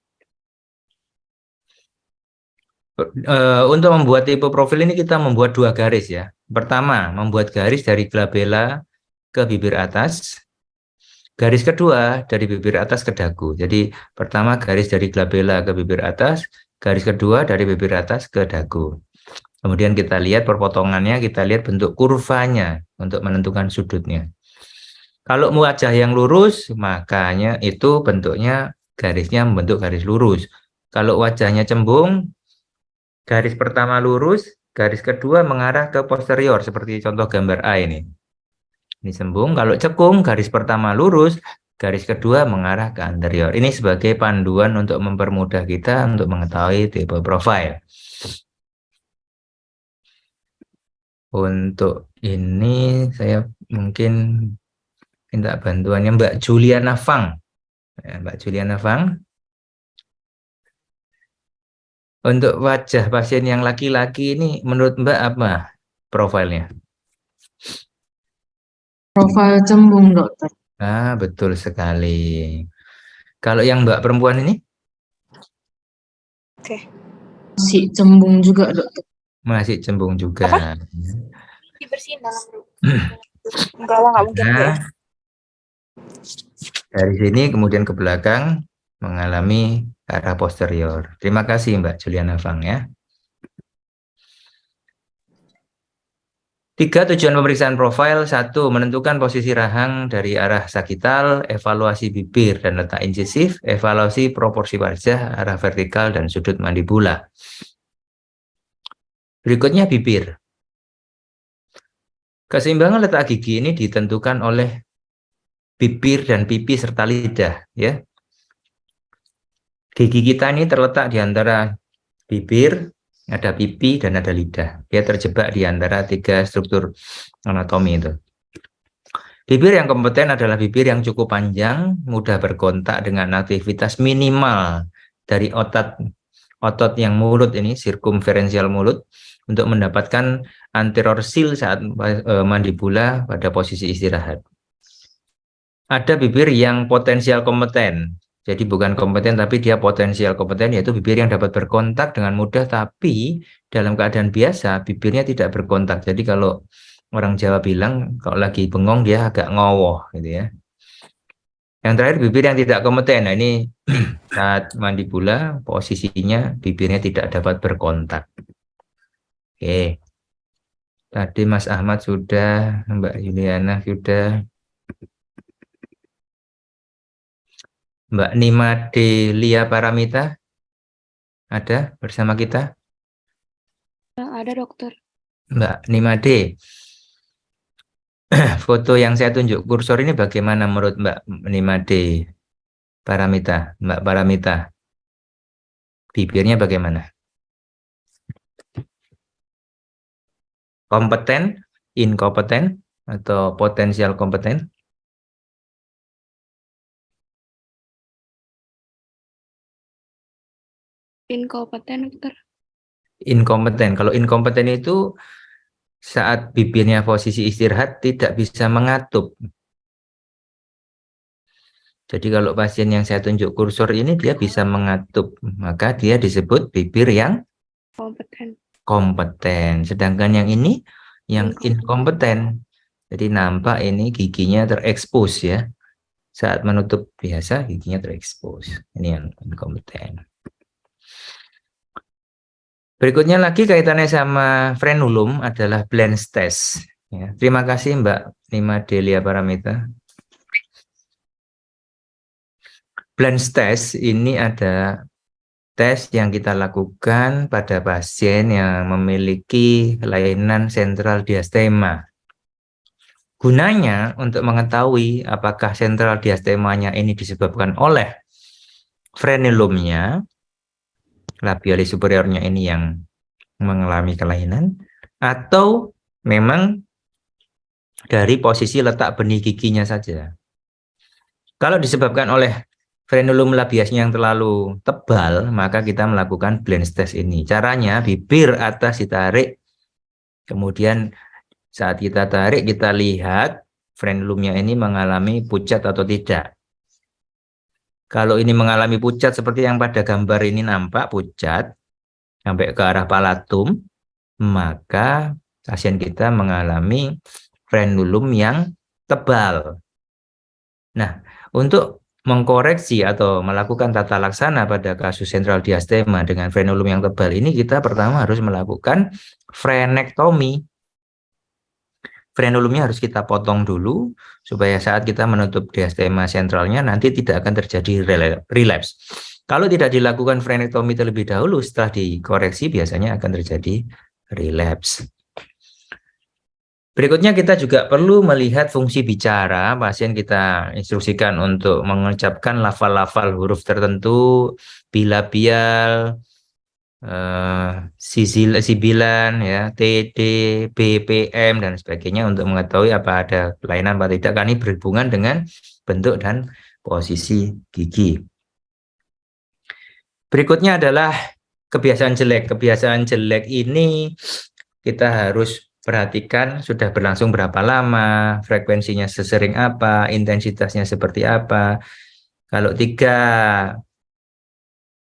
Speaker 2: Untuk membuat tipe profil ini kita membuat 2 garis ya. Pertama, membuat garis dari glabella ke bibir atas. Garis kedua dari bibir atas ke dagu. Jadi pertama garis dari glabella ke bibir atas, garis kedua dari bibir atas ke dagu. Kemudian kita lihat perpotongannya, kita lihat bentuk kurvanya untuk menentukan sudutnya. Kalau wajah yang lurus, makanya itu bentuknya garisnya membentuk garis lurus. Kalau wajahnya cembung, garis pertama lurus, garis kedua mengarah ke posterior, seperti contoh gambar A ini. Ini cembung. Kalau cekung, garis pertama lurus, garis kedua mengarah ke anterior. Ini sebagai panduan untuk mempermudah kita untuk mengetahui tipe profil. Untuk ini saya mungkin minta bantuannya Mbak Juliana Fang. Mbak Juliana Fang. Untuk wajah pasien yang laki-laki ini menurut Mbak apa profilnya?
Speaker 4: Profil cembung, dokter.
Speaker 2: Ah, betul sekali. Kalau yang Mbak perempuan ini?
Speaker 4: Si cembung juga, dokter.
Speaker 2: Masih cembung juga.
Speaker 5: Dibersihin dalam enggak lah, nggak mungkin
Speaker 2: Nah, dari sini kemudian ke belakang mengalami ke arah posterior. Terima kasih Mbak Juliana Fang ya. 3 tujuan pemeriksaan profil. 1, menentukan posisi rahang dari arah sagital, evaluasi bibir dan letak incisif, evaluasi proporsi wajah, arah vertikal dan sudut mandibula. Berikutnya bibir. Keseimbangan letak gigi ini ditentukan oleh bibir dan pipi serta lidah ya. Gigi kita ini terletak di antara bibir ada pipi, dan ada lidah. Dia terjebak di antara 3 struktur anatomi itu. Bibir yang kompeten adalah bibir yang cukup panjang, mudah berkontak dengan aktivitas minimal dari otot yang mulut ini, sirkumferensial mulut, untuk mendapatkan anterior seal saat mandibula pada posisi istirahat. Ada bibir yang potensial kompeten, jadi bukan kompeten tapi dia potensial kompeten, yaitu bibir yang dapat berkontak dengan mudah, tapi dalam keadaan biasa bibirnya tidak berkontak. Jadi kalau orang Jawa bilang kalau lagi bengong dia agak ngowoh gitu ya. Yang terakhir bibir yang tidak kompeten. Nah ini saat mandibula posisinya bibirnya tidak dapat berkontak. Oke. Tadi Mas Ahmad sudah, Mbak Yuliana sudah, Mbak Nima Delia Paramita ada bersama kita?
Speaker 5: Ada dokter.
Speaker 2: Mbak Nima D, foto yang saya tunjuk kursor ini bagaimana menurut Mbak Nima D Paramita? Mbak Paramita, bibirnya bagaimana? Kompeten, inkompeten, atau potensial kompeten?
Speaker 5: Inkompeten dokter.
Speaker 2: Inkompeten. Kalau inkompeten itu saat bibirnya posisi istirahat tidak bisa mengatup. Jadi kalau pasien yang saya tunjuk kursor ini dia bisa mengatup, maka dia disebut bibir yang
Speaker 5: Kompeten.
Speaker 2: kompeten. Sedangkan yang ini yang inkompeten. Jadi nampak ini giginya terekspos ya. Saat menutup biasa giginya terekspos. Ini yang inkompeten. Berikutnya lagi kaitannya sama frenulum adalah Blenz test. Ya, terima kasih Mbak Nima Delia Paramita. Blenz test ini ada tes yang kita lakukan pada pasien yang memiliki kelainan sentral diastema. Gunanya untuk mengetahui apakah sentral diastemanya ini disebabkan oleh frenulumnya, labialis superiornya ini yang mengalami kelainan, atau memang dari posisi letak benih giginya saja. Kalau disebabkan oleh frenulum labiasnya yang terlalu tebal, maka kita melakukan Blenz test ini. Caranya bibir atas ditarik, kemudian saat kita tarik kita lihat frenulumnya ini mengalami pucat atau tidak. Kalau ini mengalami pucat seperti yang pada gambar ini nampak pucat sampai ke arah palatum, maka pasien kita mengalami frenulum yang tebal. Nah, untuk mengkoreksi atau melakukan tata laksana pada kasus sentral diastema dengan frenulum yang tebal ini, kita pertama harus melakukan frenektomi. Frenulumnya harus kita potong dulu supaya saat kita menutup diastema sentralnya nanti tidak akan terjadi relapse. Kalau tidak dilakukan frenektomi terlebih dahulu, setelah dikoreksi biasanya akan terjadi relapse. Berikutnya kita juga perlu melihat fungsi bicara. Pasien kita instruksikan untuk mengucapkan lafal-lafal huruf tertentu, bilabial, sibilan, ya, TD, BPM, dan sebagainya untuk mengetahui apa ada kelainan atau tidak. Karena ini berhubungan dengan bentuk dan posisi gigi. Berikutnya adalah kebiasaan jelek. Kebiasaan jelek ini kita harus perhatikan sudah berlangsung berapa lama, frekuensinya sesering apa, intensitasnya seperti apa. Kalau 3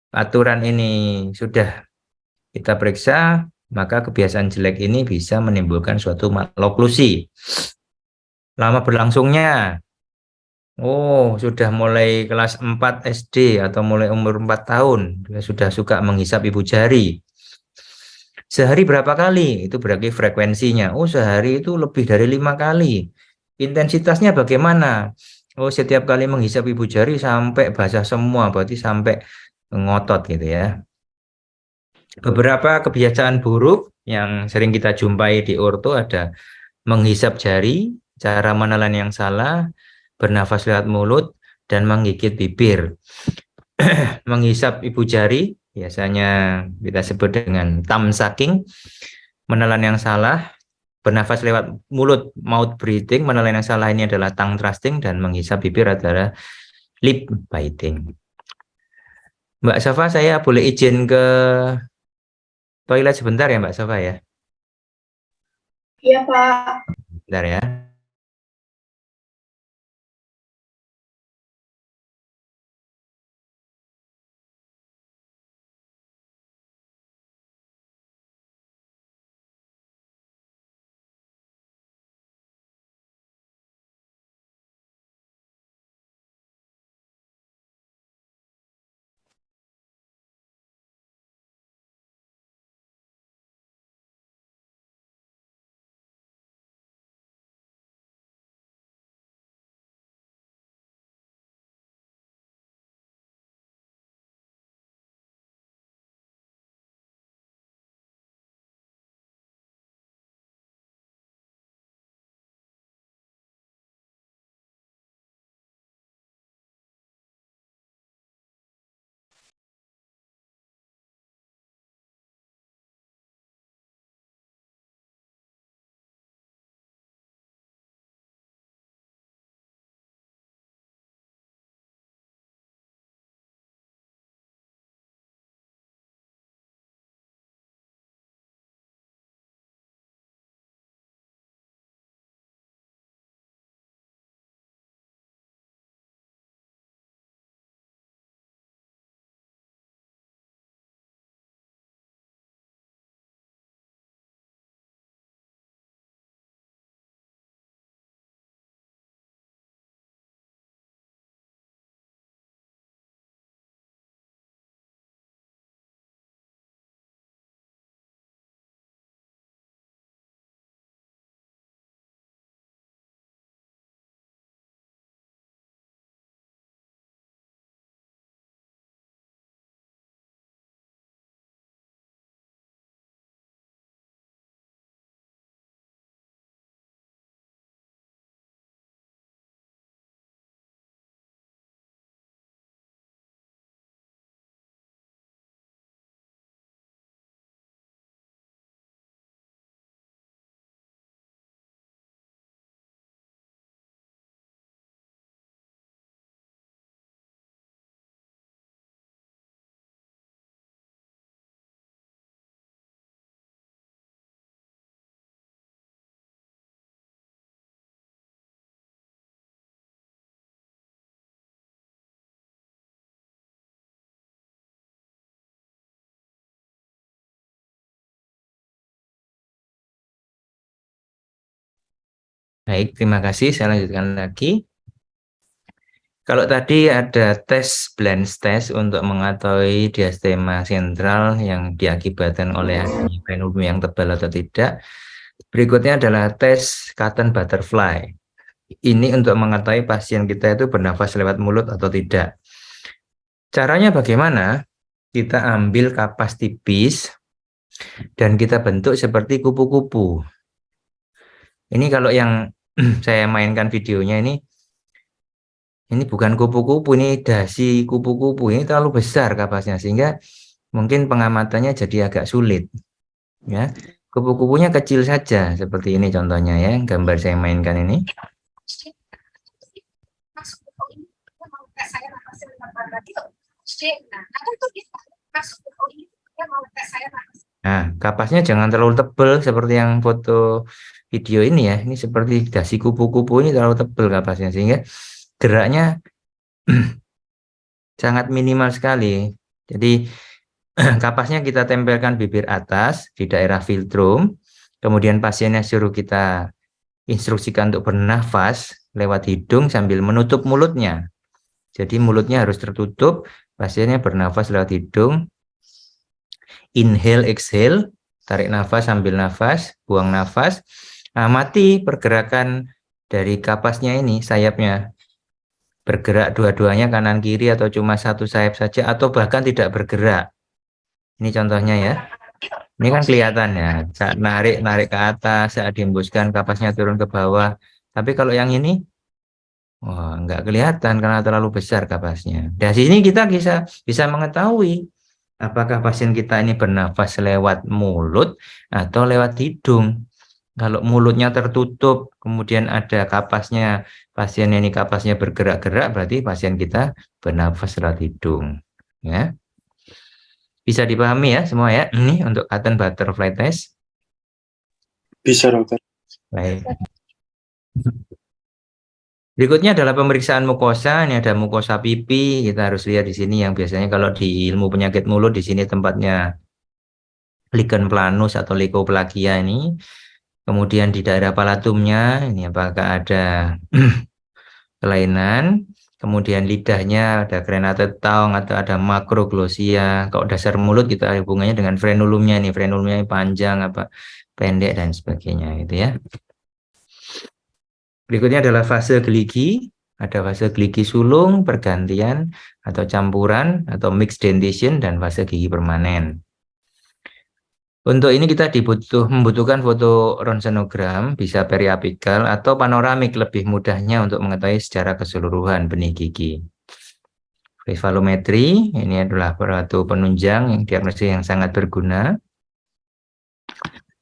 Speaker 2: aturan ini sudah kita periksa, maka kebiasaan jelek ini bisa menimbulkan suatu maloklusi. Lama berlangsungnya, sudah mulai kelas 4 SD atau mulai umur 4 tahun, dia sudah suka menghisap ibu jari. Sehari berapa kali? Itu berarti frekuensinya. Sehari itu lebih dari 5 kali. Intensitasnya bagaimana? Setiap kali menghisap ibu jari sampai basah semua, berarti sampai ngotot gitu ya. Beberapa kebiasaan buruk yang sering kita jumpai di orto ada menghisap jari, cara menelan yang salah, bernafas lewat mulut, dan menggigit bibir. Menghisap ibu jari biasanya kita sebut dengan thumb sucking, menelan yang salah, bernafas lewat mulut, mouth breathing, menelan yang salah ini adalah tongue thrusting, dan menghisap bibir adalah lip biting. Mbak Safa, saya boleh izin ke toilet sebentar ya Mbak Safa ya?
Speaker 5: Iya, Pak.
Speaker 2: Bentar ya. Baik, terima kasih. Saya lanjutkan lagi. Kalau tadi ada tes Blanks test untuk mengetahui diastema sentral yang diakibatkan oleh frenulum yang tebal atau tidak. Berikutnya adalah tes Cotton Butterfly. Ini untuk mengetahui pasien kita itu bernafas lewat mulut atau tidak. Caranya bagaimana? Kita ambil kapas tipis dan kita bentuk seperti kupu-kupu. Ini kalau yang saya mainkan videonya ini bukan kupu-kupu, ini dasi kupu-kupu. Ini terlalu besar kapasnya sehingga mungkin pengamatannya jadi agak sulit. Ya, kupu-kupunya kecil saja seperti ini contohnya ya, gambar saya mainkan ini. Nah, kapasnya jangan terlalu tebal seperti yang foto video ini ya. Ini seperti dasi kupu-kupu, ini terlalu tebal kapasnya sehingga geraknya sangat minimal sekali. Jadi kapasnya kita tempelkan bibir atas di daerah filtrum. Kemudian pasiennya suruh kita instruksikan untuk bernafas lewat hidung sambil menutup mulutnya. Jadi mulutnya harus tertutup, pasiennya bernafas lewat hidung. Inhale, exhale, tarik nafas sambil nafas, buang nafas. Amati pergerakan dari kapasnya ini, sayapnya. Bergerak dua-duanya kanan kiri atau cuma satu sayap saja atau bahkan tidak bergerak. Ini contohnya ya. Ini kan kelihatan ya, saat narik ke atas, saat dihembuskan kapasnya turun ke bawah. Tapi kalau yang ini, wah, nggak kelihatan karena terlalu besar kapasnya. Dari sini kita bisa mengetahui Apakah pasien kita ini bernafas lewat mulut atau lewat hidung? Kalau mulutnya tertutup, kemudian ada kapasnya, pasien ini kapasnya bergerak-gerak, berarti pasien kita bernafas lewat hidung. Ya, bisa dipahami ya semua ya. Ini untuk Cotton Butterfly Test.
Speaker 3: Bisa, dokter.
Speaker 2: Baik. Berikutnya adalah pemeriksaan mukosa. Ini ada mukosa pipi. Kita harus lihat di sini yang biasanya kalau di ilmu penyakit mulut di sini tempatnya lichen planus atau leukoplakia ini. Kemudian di daerah palatumnya ini apakah ada kelainan. Kemudian lidahnya ada crenate tongue atau ada makroglossia. Kalau dasar mulut kita hubungannya dengan frenulumnya. Ini frenulumnya panjang apa pendek dan sebagainya gitu ya. Berikutnya adalah fase geligi. Ada fase geligi sulung, pergantian atau campuran atau mixed dentition dan fase gigi permanen. Untuk ini kita membutuhkan foto ronsenogram, bisa periapikal atau panoramik, lebih mudahnya untuk mengetahui secara keseluruhan benih gigi. Kefalometri, ini adalah suatu penunjang yang diagnosis yang sangat berguna.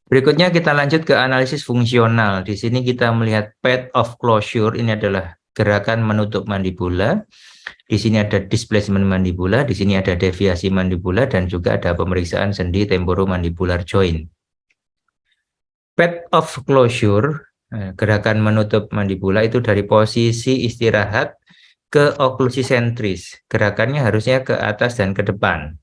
Speaker 2: Berikutnya kita lanjut ke analisis fungsional. Di sini kita melihat path of closure, ini adalah gerakan menutup mandibula. Di sini ada displacement mandibula, di sini ada deviasi mandibula, dan juga ada pemeriksaan sendi temporomandibular joint. Path of closure, gerakan menutup mandibula itu dari posisi istirahat ke oklusi sentris. Gerakannya harusnya ke atas dan ke depan.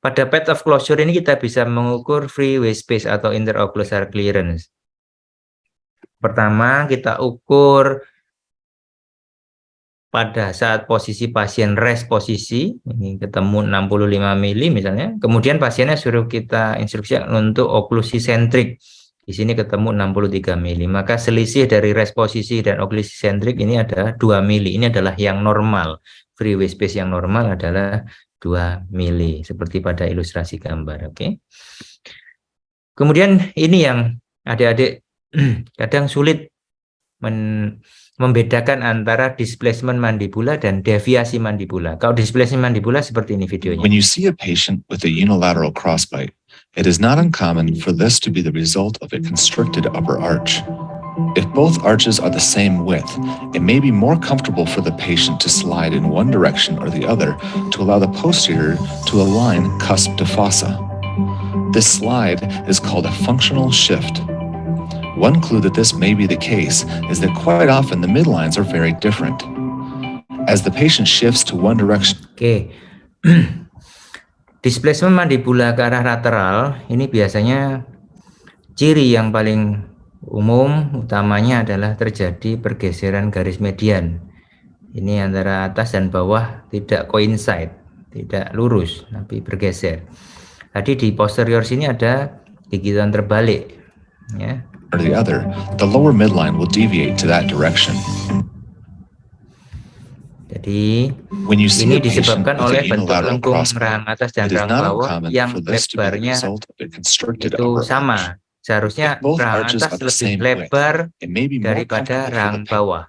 Speaker 2: Pada path of closure ini kita bisa mengukur freeway space atau interocclusal clearance. Pertama, kita ukur pada saat posisi pasien rest posisi, ini ketemu 65 mili misalnya, kemudian pasiennya suruh kita instruksi untuk oklusi sentrik, di sini ketemu 63 mili, maka selisih dari rest posisi dan oklusi sentrik ini ada 2 mili, ini adalah yang normal, freeway space yang normal adalah 2 mili, seperti pada ilustrasi gambar, oke? Kemudian ini yang adik-adik kadang sulit membedakan antara displacement mandibula dan deviasi mandibula. Kalau displacement mandibula seperti ini videonya.
Speaker 6: When you see a patient with a unilateral crossbite, it is not uncommon for this to be the result of a constricted upper arch. If both arches are the same width, it may be more comfortable for the patient to slide in one direction or the other to allow the posterior to align cusp to fossa. This slide is called a functional shift. One clue that this may be the case is that quite often the midlines are very different. As the patient shifts to one direction.
Speaker 2: Oke. Displacement mandibula ke arah lateral ini biasanya ciri yang paling umum utamanya adalah terjadi pergeseran garis median. Ini antara atas dan bawah tidak coincide, tidak lurus tapi bergeser. Tadi di posterior sini ada gigitan terbalik ya.
Speaker 6: Or the other, the lower midline will deviate to that direction.
Speaker 2: Jadi
Speaker 6: When you see
Speaker 2: ini
Speaker 6: a patient
Speaker 2: disebabkan
Speaker 6: with
Speaker 2: oleh
Speaker 6: a
Speaker 2: bentuk
Speaker 6: unilateral
Speaker 2: lengkung
Speaker 6: crossbite,
Speaker 2: rahang atas dan
Speaker 6: it is
Speaker 2: rahang
Speaker 6: not
Speaker 2: bawah
Speaker 6: uncommon
Speaker 2: yang
Speaker 6: for this to be the
Speaker 2: lebarnya
Speaker 6: result of a constricted
Speaker 2: itu
Speaker 6: upper arch.
Speaker 2: sama. Seharusnya
Speaker 6: If both
Speaker 2: rahang
Speaker 6: arches
Speaker 2: atas
Speaker 6: are the
Speaker 2: lebih
Speaker 6: same width,
Speaker 2: lebar
Speaker 6: it may be more
Speaker 2: daripada
Speaker 6: comfortable for
Speaker 2: rahang
Speaker 6: the
Speaker 2: bawah.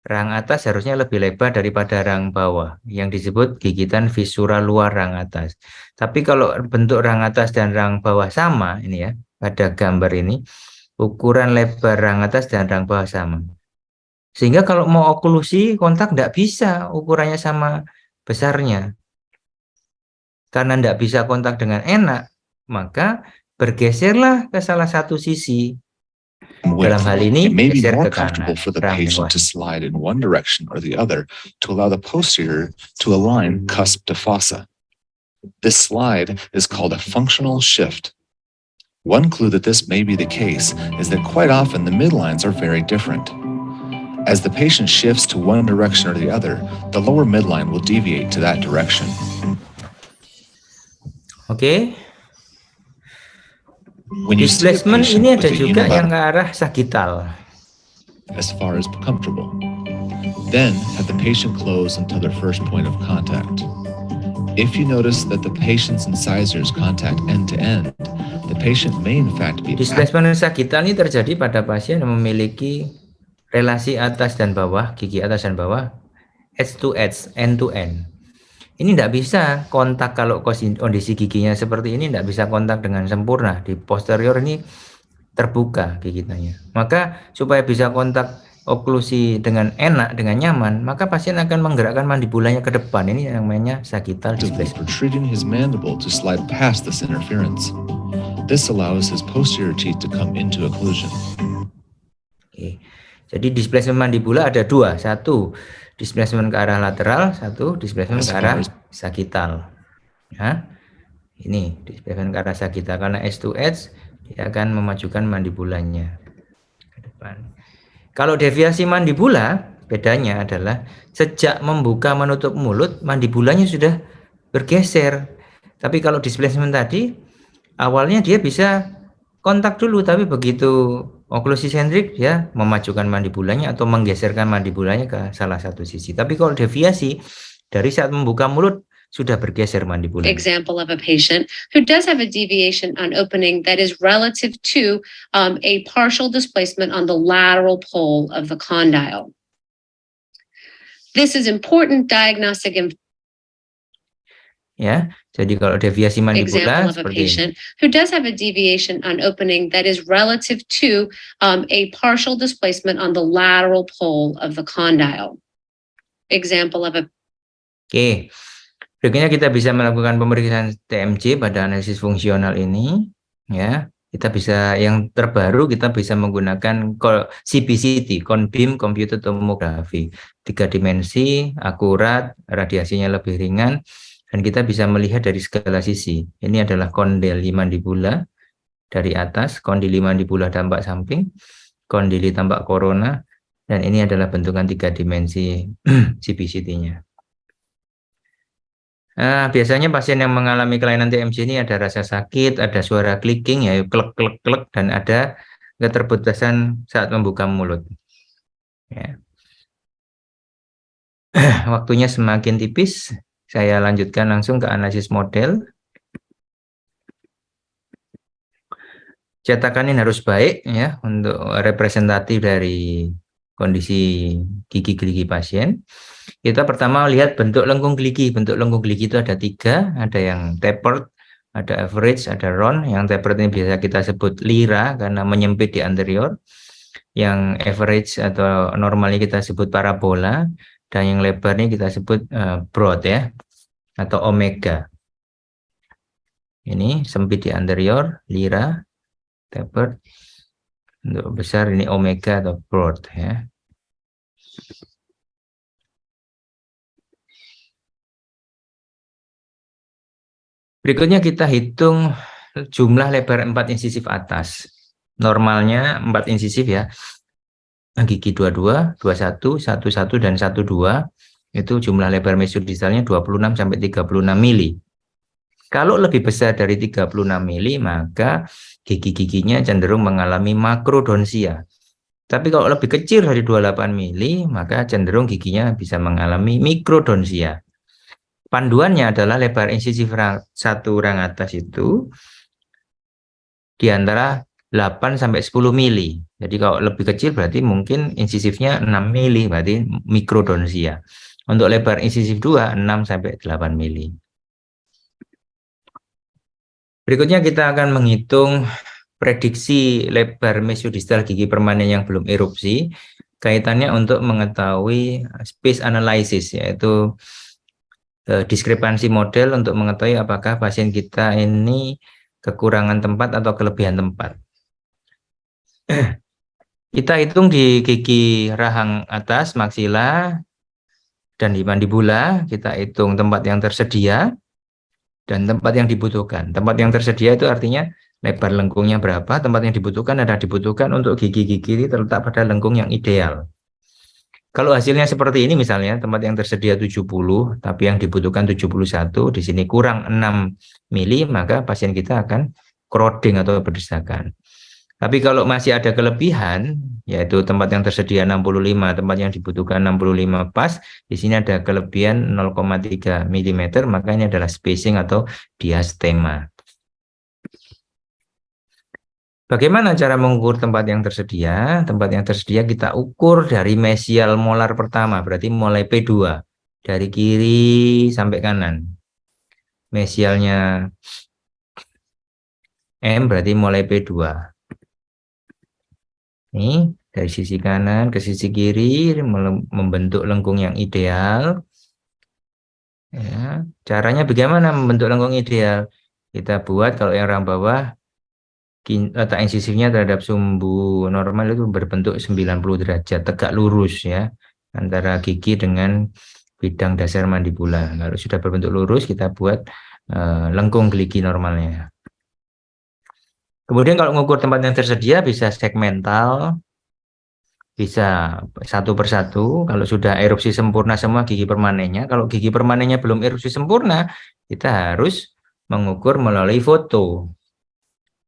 Speaker 2: Rahang atas harusnya lebih lebar daripada rahang bawah, yang disebut gigitan visura luar rahang atas. Tapi kalau bentuk rahang atas dan rahang bawah sama, ini ya, pada gambar ini, ukuran lebar rahang atas dan rahang bawah sama. Sehingga kalau mau oklusi kontak tidak bisa ukurannya sama besarnya. Karena tidak bisa kontak dengan enak, maka bergeserlah ke salah satu sisi. Dalam hal ini,
Speaker 6: it may be
Speaker 2: geser
Speaker 6: more
Speaker 2: ke
Speaker 6: comfortable
Speaker 2: kanan,
Speaker 6: for the
Speaker 2: rahang
Speaker 6: patient
Speaker 2: bawah.
Speaker 6: to slide in one direction or the other to allow the posterior to align cusp to fossa. This slide is called a functional shift. One clue that this may be the case is that quite often the midlines are very different. As the patient shifts to one direction or the other, the lower midline will deviate to that direction.
Speaker 2: Oke.
Speaker 6: When you see a
Speaker 2: Displacement
Speaker 6: patient
Speaker 2: ini
Speaker 6: with
Speaker 2: ada
Speaker 6: a
Speaker 2: juga yang
Speaker 6: unilateral
Speaker 2: ke arah sagittal.
Speaker 6: as far as comfortable, then have the patient close until their first point of contact. If you notice that the patient's incisors contact end to end, the patient may in fact be
Speaker 2: Displacement sagittal ini terjadi pada pasien yang memiliki relasi atas dan bawah, gigi atas dan bawah, edge to edge, end to end. ini tidak bisa kontak kalau kondisi giginya seperti ini, tidak bisa kontak dengan sempurna. Di posterior ini terbuka gigitannya. Maka supaya bisa kontak oklusi dengan enak, dengan nyaman, maka pasien akan menggerakkan mandibulanya ke depan. Ini yang namanya sagittal displacement.
Speaker 6: Protruting his mandible to slide past this interference. This allows his posterior teeth to come into occlusion.
Speaker 2: Oke. Jadi displacement mandibula ada dua. Satu, displacement ke arah lateral, satu displacement ke arah sagittal. Ya. Ini displacement ke arah sagittal karena edge to edge dia akan memajukan mandibulanya ke depan. Kalau deviasi mandibula, bedanya adalah sejak membuka menutup mulut, mandibulanya sudah bergeser. Tapi kalau displacement tadi, awalnya dia bisa kontak dulu, tapi begitu oklusi sentrik dia memajukan mandibulanya atau menggeserkan mandibulanya ke salah satu sisi. Tapi kalau deviasi dari saat membuka mulut sudah bergeser mandibulanya.
Speaker 7: Example of a patient who does have a deviation on opening that is relative to a partial displacement on the lateral pole of the condyle. This is important diagnostic
Speaker 2: Ya, jadi kalau deviasi mandibula
Speaker 7: example of a
Speaker 2: seperti
Speaker 7: patient who does have a deviation on opening that is relative to a partial displacement on the lateral pole of the condyle. Example of a
Speaker 2: Oke. Berikutnya kita bisa melakukan pemeriksaan TMJ pada analisis fungsional ini, ya. Kita bisa yang terbaru kita bisa menggunakan CBCT, Cone Beam Computed Tomography, 3 dimensi, akurat, radiasinya lebih ringan. Dan kita bisa melihat dari segala sisi. Ini adalah kondili mandibula dari atas, kondili mandibula tampak samping, kondili tampak corona, dan ini adalah bentukan 3 dimensi CBCT-nya. Nah, biasanya pasien yang mengalami kelainan TMJ ini ada rasa sakit, ada suara clicking, ya klek klek klek, dan ada keterbatasan saat membuka mulut. Ya. Waktunya semakin tipis. Saya lanjutkan langsung ke analisis model. Cetakan ini harus baik ya untuk representatif dari kondisi gigi pasien. Kita pertama lihat bentuk lengkung geligi. Bentuk lengkung geligi itu ada 3, ada yang tapered, ada average, ada round. Yang tapered ini biasa kita sebut lira karena menyempit di anterior. Yang average atau normalnya kita sebut parabola. Dan yang lebar ini kita sebut broad ya, atau omega. Ini sempit di anterior, lira, tapered. Untuk besar ini omega atau broad ya. Berikutnya kita hitung jumlah lebar 4 insisif atas. Normalnya 4 insisif ya. Gigi 22, 21, 11, dan 12 itu jumlah lebar mesodistalnya 26 sampai 36 mili. Kalau lebih besar dari 36 mili maka gigi-giginya cenderung mengalami makrodonsia. Tapi kalau lebih kecil dari 28 mili maka cenderung giginya bisa mengalami mikrodonsia. Panduannya adalah lebar insisif satu rang atas itu di antara 8 sampai 10 mili. Jadi kalau lebih kecil berarti mungkin insisifnya 6 mili, berarti mikrodonsia. Untuk lebar insisif 2, 6 sampai 8 mili. Berikutnya kita akan menghitung prediksi lebar mesodistal gigi permanen yang belum erupsi. Kaitannya untuk mengetahui space analysis, yaitu diskrepansi model untuk mengetahui apakah pasien kita ini kekurangan tempat atau kelebihan tempat. Kita hitung di gigi rahang atas, maksila, dan di mandibula. Kita hitung tempat yang tersedia dan tempat yang dibutuhkan. Tempat yang tersedia itu artinya lebar lengkungnya berapa, tempat yang dibutuhkan adalah dibutuhkan untuk gigi-gigi ini terletak pada lengkung yang ideal. Kalau hasilnya seperti ini misalnya, tempat yang tersedia 70, tapi yang dibutuhkan 71, di sini kurang 6 mili, maka pasien kita akan crowding atau berdesakan. Tapi kalau masih ada kelebihan, yaitu tempat yang tersedia 65, tempat yang dibutuhkan 65 pas, di sini ada kelebihan 0,3 mm, maka ini adalah spacing atau diastema. Bagaimana cara mengukur tempat yang tersedia? Tempat yang tersedia kita ukur dari mesial molar pertama, berarti mulai P2. dari kiri sampai kanan. Mesialnya M berarti mulai P2. Ini dari sisi kanan ke sisi kiri membentuk lengkung yang ideal. Ya, caranya bagaimana membentuk lengkung ideal? Kita buat kalau yang orang bawah letak insisifnya terhadap sumbu normal itu berbentuk 90 derajat, tegak lurus ya, antara gigi dengan bidang dasar mandibula. Kalau sudah berbentuk lurus, kita buat lengkung geligi normalnya. Kemudian kalau mengukur tempat yang tersedia bisa segmental, bisa satu persatu. Kalau sudah erupsi sempurna semua gigi permanennya, kalau gigi permanennya belum erupsi sempurna, kita harus mengukur melalui foto.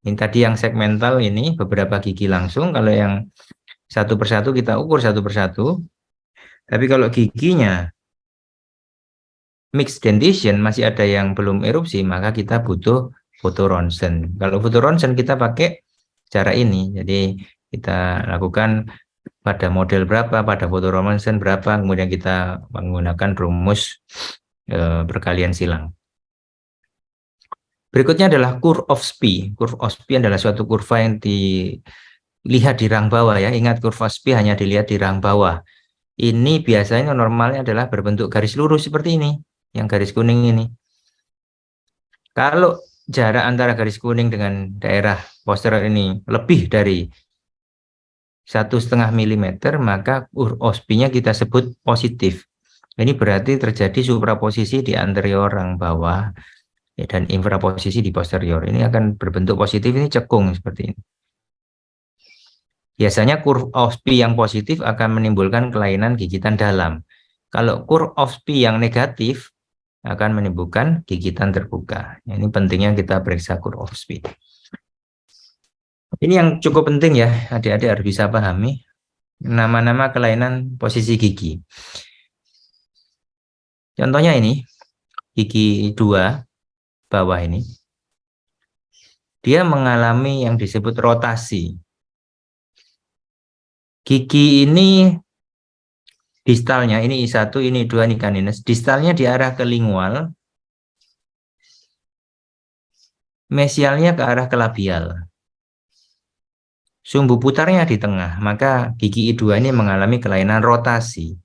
Speaker 2: Ini tadi yang segmental ini beberapa gigi langsung, kalau yang satu persatu kita ukur satu persatu. Tapi kalau giginya mixed dentition masih ada yang belum erupsi, maka kita butuh foto ronsen. Kalau foto ronsen kita pakai cara ini. Jadi kita lakukan pada model berapa, pada foto ronsen berapa, kemudian kita menggunakan rumus perkalian silang. Berikutnya adalah curve of Spee. Curve of Spee adalah suatu kurva yang dilihat di rang bawah ya. Ingat, curve of Spee hanya dilihat di rang bawah. Ini biasanya normalnya adalah berbentuk garis lurus seperti ini, yang garis kuning ini. Kalau jarak antara garis kuning dengan daerah posterior ini lebih dari 1,5 mm, maka curve of Spee-nya kita sebut positif. Ini berarti terjadi supraposisi di anterior rang bawah dan infraposisi di posterior. Ini akan berbentuk positif, ini cekung seperti ini. Biasanya curve of Spee yang positif akan menimbulkan kelainan gigitan dalam. Kalau curve of Spee yang negatif akan menimbulkan gigitan terbuka. Ini pentingnya kita periksa curve of Spee. Ini yang cukup penting ya, adik-adik harus bisa pahami nama-nama kelainan posisi gigi. Contohnya ini, gigi 2 bawah ini, dia mengalami yang disebut rotasi. Gigi ini distalnya, ini I1, ini I2, ini canines, distalnya di arah ke lingual, mesialnya ke arah ke labial. Sumbu putarnya di tengah, maka gigi I2 ini mengalami kelainan rotasi.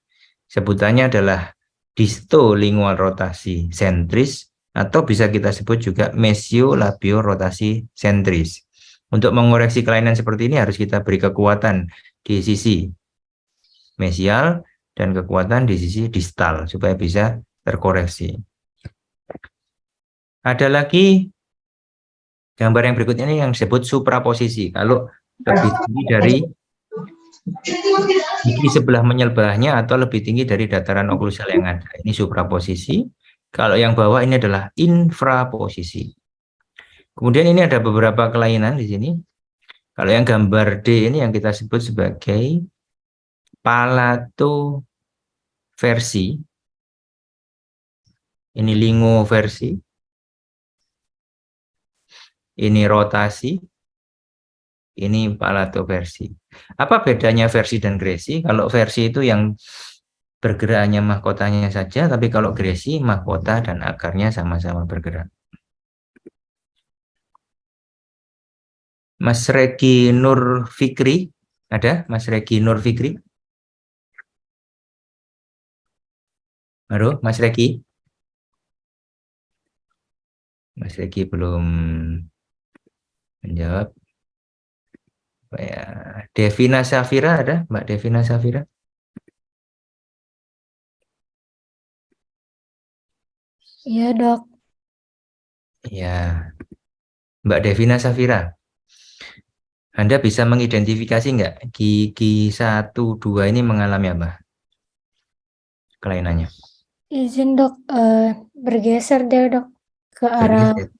Speaker 2: Sebutannya adalah distolingual rotasi sentris, atau bisa kita sebut juga mesiolabio rotasi sentris. Untuk mengoreksi kelainan seperti ini harus kita beri kekuatan di sisi mesial dan kekuatan di sisi distal supaya bisa terkoreksi. Ada lagi gambar yang berikutnya ini yang disebut supraposisi. Kalau lebih tinggi dari gigi sebelah menyebelahnya atau lebih tinggi dari dataran oklusal yang ada. Ini supraposisi. Kalau yang bawah ini adalah infraposisi. Kemudian ini ada beberapa kelainan di sini. Kalau yang gambar D ini yang kita sebut sebagai palatoversi. Ini lingoversi. Ini rotasi. Ini palatoversi. Apa bedanya versi dan gresi? Kalau versi itu yang bergerak hanya mahkotanya saja, tapi kalau gresi mahkota dan akarnya sama-sama bergerak. Mas Regi Nur Fikri, ada Mas Regi Nur Fikri? Halo, Mas Regi? Mas Regi belum menjawab. Ya, Devina Safira ada, Mbak Devina Safira?
Speaker 5: Iya, Dok.
Speaker 2: Ya, Mbak Devina Safira. Anda bisa mengidentifikasi nggak gigi 1, 2 ini mengalami apa? Kelainannya.
Speaker 5: Izin, Dok, bergeser deh, Dok, ke arah
Speaker 2: Bergeser.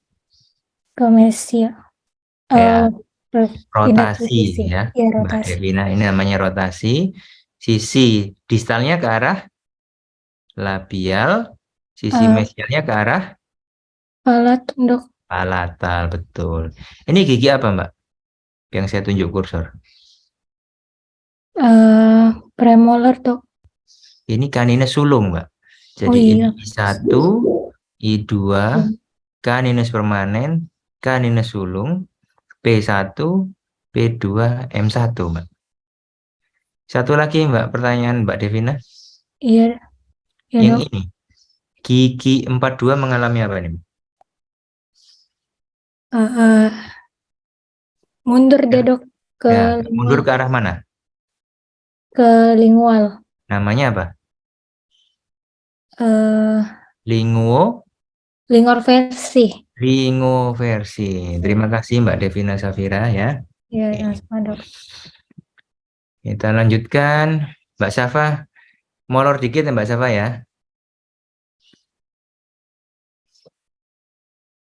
Speaker 5: ke mesia.
Speaker 2: Ya,
Speaker 5: Pindah ke
Speaker 2: rotasi
Speaker 5: sisi.
Speaker 2: ya,
Speaker 5: Iya,
Speaker 2: Mbak
Speaker 5: rotasi.
Speaker 2: Devina. Ini namanya rotasi. Sisi distalnya ke arah labial, sisi mesialnya ke arah
Speaker 5: Palatum, Dok.
Speaker 2: palatal, betul. Ini gigi apa, Mbak? Yang saya tunjuk kursor.
Speaker 5: Premolar, Dok.
Speaker 2: Ini canines sulung, Mbak.
Speaker 5: Oh
Speaker 2: Jadi ini
Speaker 5: iya.
Speaker 2: I1, I2, K minus permanen, K minus sulung, P1, P2, M1, Mbak. Satu lagi Mbak, pertanyaan Mbak Devina.
Speaker 5: Iya, ya
Speaker 2: Yang
Speaker 5: dok.
Speaker 2: ini, gigi 42 mengalami apa nih?
Speaker 5: Eh, eh, mundur deh dok ke
Speaker 2: Ya, mundur
Speaker 5: lingual.
Speaker 2: ke arah mana?
Speaker 5: Ke lingual.
Speaker 2: Namanya apa?
Speaker 5: Eh,
Speaker 2: Linguo,
Speaker 5: lingor versi.
Speaker 2: versi. Terima kasih Mbak Devina Safira ya.
Speaker 5: Ya,
Speaker 2: Oke.
Speaker 5: sama dok.
Speaker 2: Kita lanjutkan. Mbak Safa, molor dikit ya Mbak Safa ya.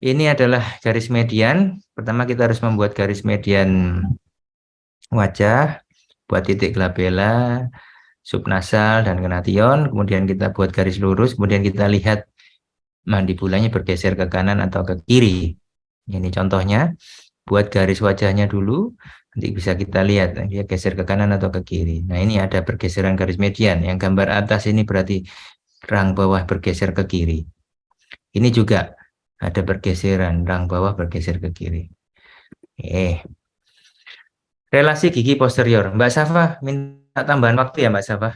Speaker 2: Ini adalah garis median. Pertama kita harus membuat garis median wajah, buat titik glabella, subnasal, dan gnation. Kemudian kita buat garis lurus, kemudian kita lihat mandibulanya bergeser ke kanan atau ke kiri. Ini contohnya, buat garis wajahnya dulu, nanti bisa kita lihat dia geser ke kanan atau ke kiri. Nah ini ada pergeseran garis median. Yang gambar atas ini berarti rang bawah bergeser ke kiri. Ini juga ada pergeseran, rang bawah bergeser ke kiri. Relasi gigi posterior. Mbak Safa, minta tambahan waktu ya Mbak Safa.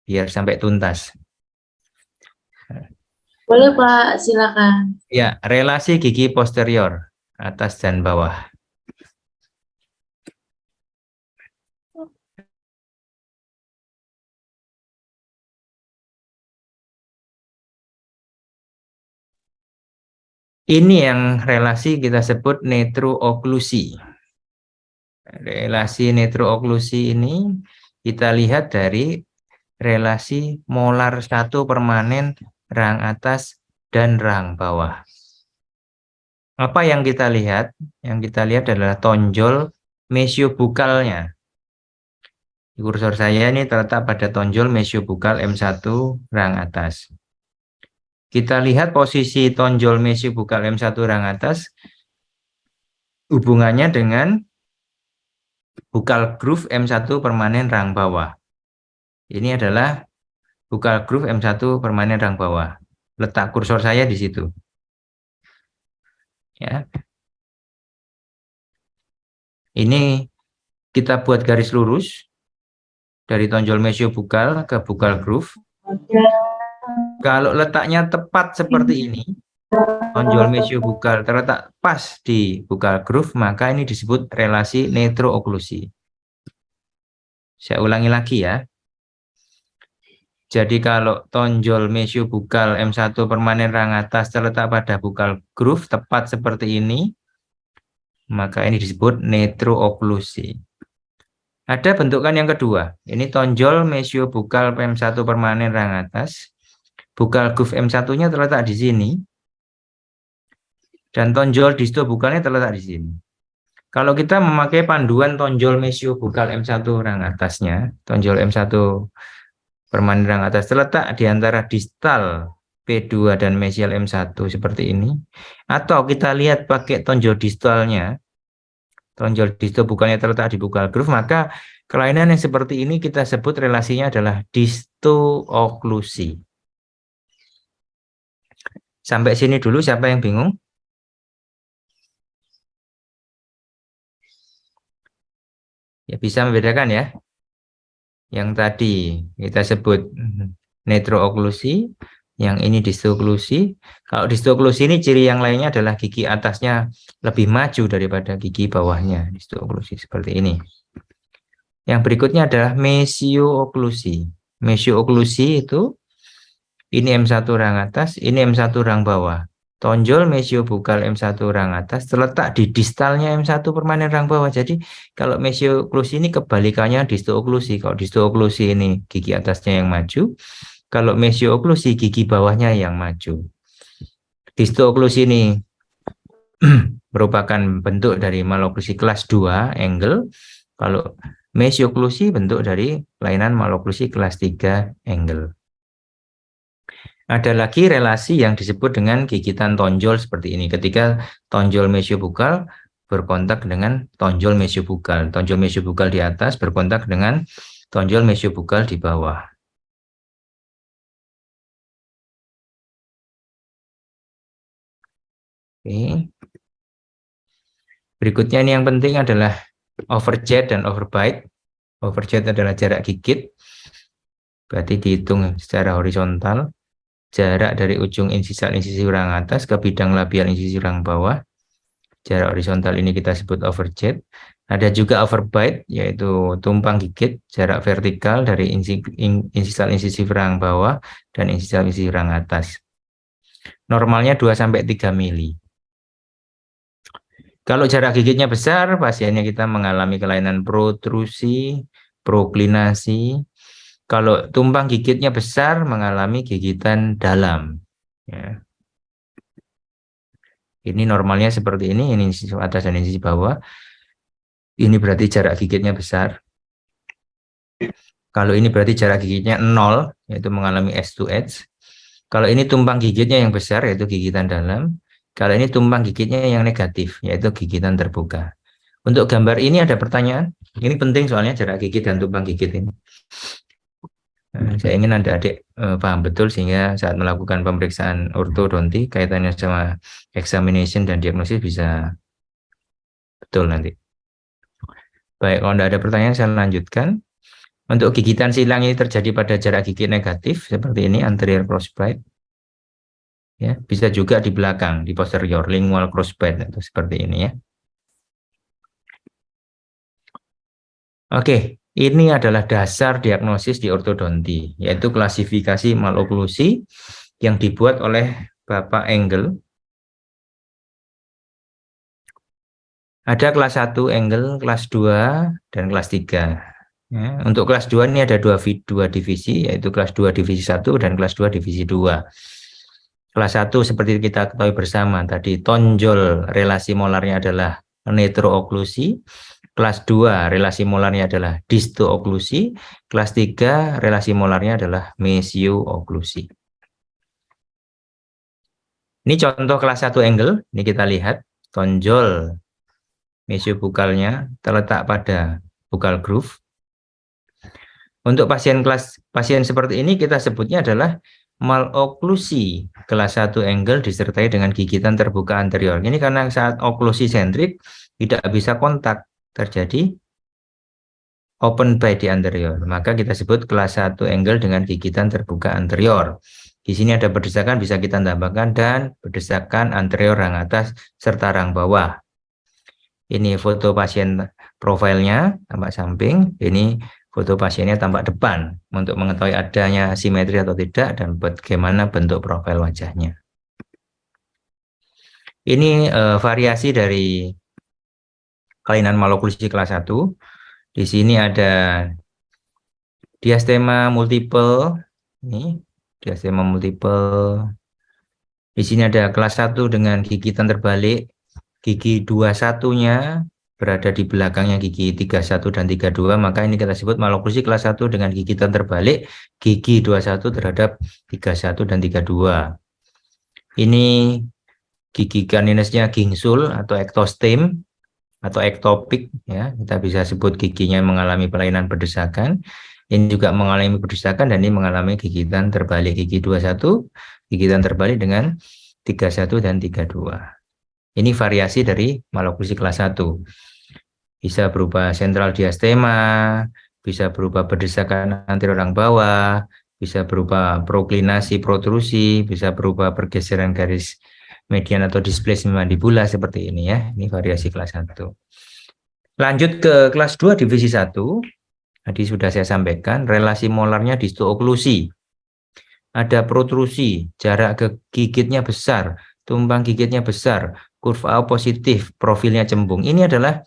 Speaker 2: Biar sampai tuntas.
Speaker 1: Boleh Pak, silakan.
Speaker 2: Ya, relasi gigi posterior, atas dan bawah. Ini yang relasi kita sebut netrooklusi. Relasi netrooklusi ini kita lihat dari relasi molar 1 permanen rang atas dan rang bawah. Apa yang kita lihat? Yang kita lihat adalah tonjol mesiobukalnya. Kursor saya ini terletak pada tonjol mesiobukal M1 rang atas. Kita lihat posisi tonjol mesiobukal M1 rang atas hubungannya dengan bukal groove M1 permanen rang bawah. Ini adalah bukal groove M1 permanen rang bawah. Letak kursor saya di situ. Ya. Ini kita buat garis lurus dari tonjol mesiobukal ke bukal groove. Kalau letaknya tepat seperti ini, tonjol mesiobukal terletak pas di bukal groove, maka ini disebut relasi netrooklusi. Saya ulangi lagi ya. Jadi kalau tonjol mesiobukal M1 permanen rang atas terletak pada bukal groove tepat seperti ini, maka ini disebut netrooklusi. Ada bentukan yang kedua. Ini tonjol mesiobukal M1 permanen rang atas. Bukal groove M1-nya terletak di sini. Dan tonjol distobukalnya terletak di sini. Kalau kita memakai panduan tonjol mesiobukal M1 rang atasnya, tonjol M1 permanen rang atas terletak di antara distal P2 dan mesial M1 seperti ini. Atau kita lihat pakai tonjol distalnya, tonjol distobukalnya terletak di bukal groove, maka kelainan yang seperti ini kita sebut relasinya adalah distooklusi. Sampai sini dulu, siapa yang bingung? Ya bisa membedakan ya. Yang tadi kita sebut netrooklusi, yang ini distooklusi. Kalau distooklusi ini ciri yang lainnya adalah gigi atasnya lebih maju daripada gigi bawahnya, distooklusi seperti ini. Yang berikutnya adalah mesiooklusi. Mesiooklusi itu ini M1 rang atas, ini M1 rang bawah. Tonjol mesiobukal M1 rang atas terletak di distalnya M1 permanen rang bawah. Jadi kalau mesiooklusi ini kebalikannya distooklusi. Kalau distooklusi ini gigi atasnya yang maju, kalau mesiooklusi gigi bawahnya yang maju. Distooklusi ini merupakan bentuk dari maloklusi kelas 2 angle. Kalau mesiooklusi bentuk dari kelainan maloklusi kelas 3 angle. Ada lagi relasi yang disebut dengan gigitan tonjol seperti ini. Ketika tonjol mesiobukal berkontak dengan tonjol mesiobukal. Tonjol mesiobukal di atas berkontak dengan tonjol mesiobukal di bawah. Oke. Berikutnya ini yang penting adalah overjet dan overbite. Overjet adalah jarak gigit, berarti dihitung secara horizontal. Jarak dari ujung insisal-insisi urang atas ke bidang labial insisi urang bawah. Jarak horizontal ini kita sebut overjet. Ada juga overbite, yaitu tumpang gigit, jarak vertikal dari insisal-insisi urang bawah dan insisal-insisi urang atas. Normalnya 2-3 mili. Kalau jarak gigitnya besar, pasiennya kita mengalami kelainan protrusi, proklinasi. Kalau tumpang gigitnya besar, mengalami gigitan dalam. Ya. Ini normalnya seperti ini sisi atas dan ini sisi bawah. Ini berarti jarak gigitnya besar. Kalau ini berarti jarak gigitnya 0, yaitu mengalami edge to edge. Kalau ini tumpang gigitnya yang besar, yaitu gigitan dalam. Kalau ini tumpang gigitnya yang negatif, yaitu gigitan terbuka. Untuk gambar ini ada pertanyaan? Ini penting soalnya jarak gigit dan tumpang gigit ini. Saya ingin adik-adik paham betul sehingga saat melakukan pemeriksaan ortodonti kaitannya sama examination dan diagnosis bisa betul nanti. Baik, kalau tidak ada pertanyaan saya lanjutkan. Untuk gigitan silang ini terjadi pada jarak gigit negatif seperti ini, anterior crossbite. Ya, bisa juga di belakang, di posterior, lingual crossbite atau seperti ini ya. Oke, ini adalah dasar diagnosis di ortodonti, yaitu klasifikasi maloklusi yang dibuat oleh Bapak Engel. Ada kelas 1 Engel, kelas 2, dan kelas 3. Ya, untuk kelas 2 ini ada dua divisi, yaitu kelas 2 divisi 1 dan kelas 2 divisi 2. Kelas 1 seperti kita ketahui bersama tadi, tonjol relasi molarnya adalah netrooklusi. Kelas 2 relasi molarnya adalah distooklusi. Kelas 3 relasi molarnya adalah mesiooklusi. Ini contoh kelas 1 angle. Ini kita lihat tonjol mesiobukalnya terletak pada buccal groove. Untuk pasien seperti ini kita sebutnya adalah maloklusi kelas 1 angle disertai dengan gigitan terbuka anterior. Ini karena saat oklusi sentrik tidak bisa kontak, terjadi open bite di anterior. Maka kita sebut kelas 1 angle dengan gigitan terbuka anterior. Di sini ada berdesakan bisa kita tambahkan dan berdesakan anterior rang atas serta rang bawah. Ini foto pasien profilnya tampak samping, ini foto pasiennya tampak depan untuk mengetahui adanya simetri atau tidak dan bagaimana bentuk profil wajahnya. Ini variasi dari kelainan maloklusi kelas 1. Di sini ada diastema multiple. Ini diastema multiple. Di sini ada kelas 1 dengan gigitan terbalik. Gigi 21-nya berada di belakangnya gigi 31 dan 32, maka ini kita sebut maloklusi kelas 1 dengan gigitan terbalik, gigi 21 terhadap 31 dan 32. Ini gigi caninesnya gingsul atau ektostem atau ektopik ya, kita bisa sebut giginya mengalami kelainan berdesakan. Ini juga mengalami berdesakan dan ini mengalami gigitan terbalik, gigi 21 gigitan terbalik dengan 31 dan 32. Ini variasi dari maloklusi kelas 1. Bisa berupa sentral diastema, bisa berupa berdesakan anterior rang bawah, bisa berupa proklinasi protrusi, bisa berupa pergeseran garis median atau displacement mandibula seperti ini ya. Ini variasi kelas 1. Lanjut ke kelas 2 divisi 1. Tadi sudah saya sampaikan, relasi molarnya distooklusi. Ada protrusi, jarak ke gigitnya besar, tumpang gigitnya besar, kurva positif, profilnya cembung. Ini adalah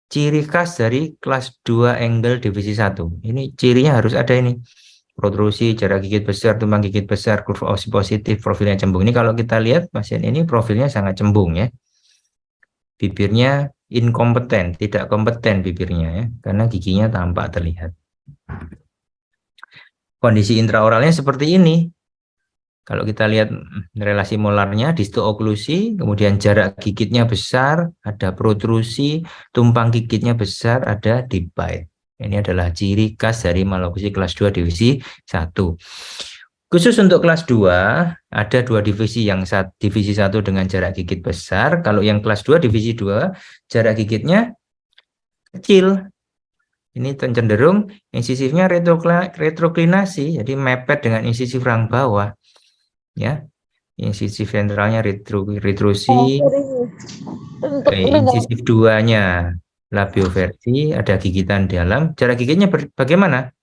Speaker 2: ciri khas dari kelas 2 angle divisi 1. Ini cirinya harus ada ini. Protrusi, jarak gigit besar, tumpang gigit besar, kurva positif, profilnya cembung. Ini kalau kita lihat pasien ini profilnya sangat cembung ya. Bibirnya inkompeten, tidak kompeten bibirnya ya, karena giginya tampak terlihat. Kondisi intraoralnya seperti ini. Kalau kita lihat relasi molarnya, distooklusi, kemudian jarak gigitnya besar, ada protrusi, tumpang gigitnya besar, ada deep bite. Ini adalah ciri khas dari maloklusi kelas 2 divisi 1. Khusus untuk kelas 2, ada dua divisi, divisi 1 dengan jarak gigit besar. Kalau yang kelas 2, divisi 2, jarak gigitnya kecil. Ini cenderung insisifnya retroklinasi, jadi mepet dengan insisif rang bawah. Ya, insisif sentralnya retrusi, insisif 2-nya labioversi, ada gigitan dalam. Jarak gigitnya bagaimana?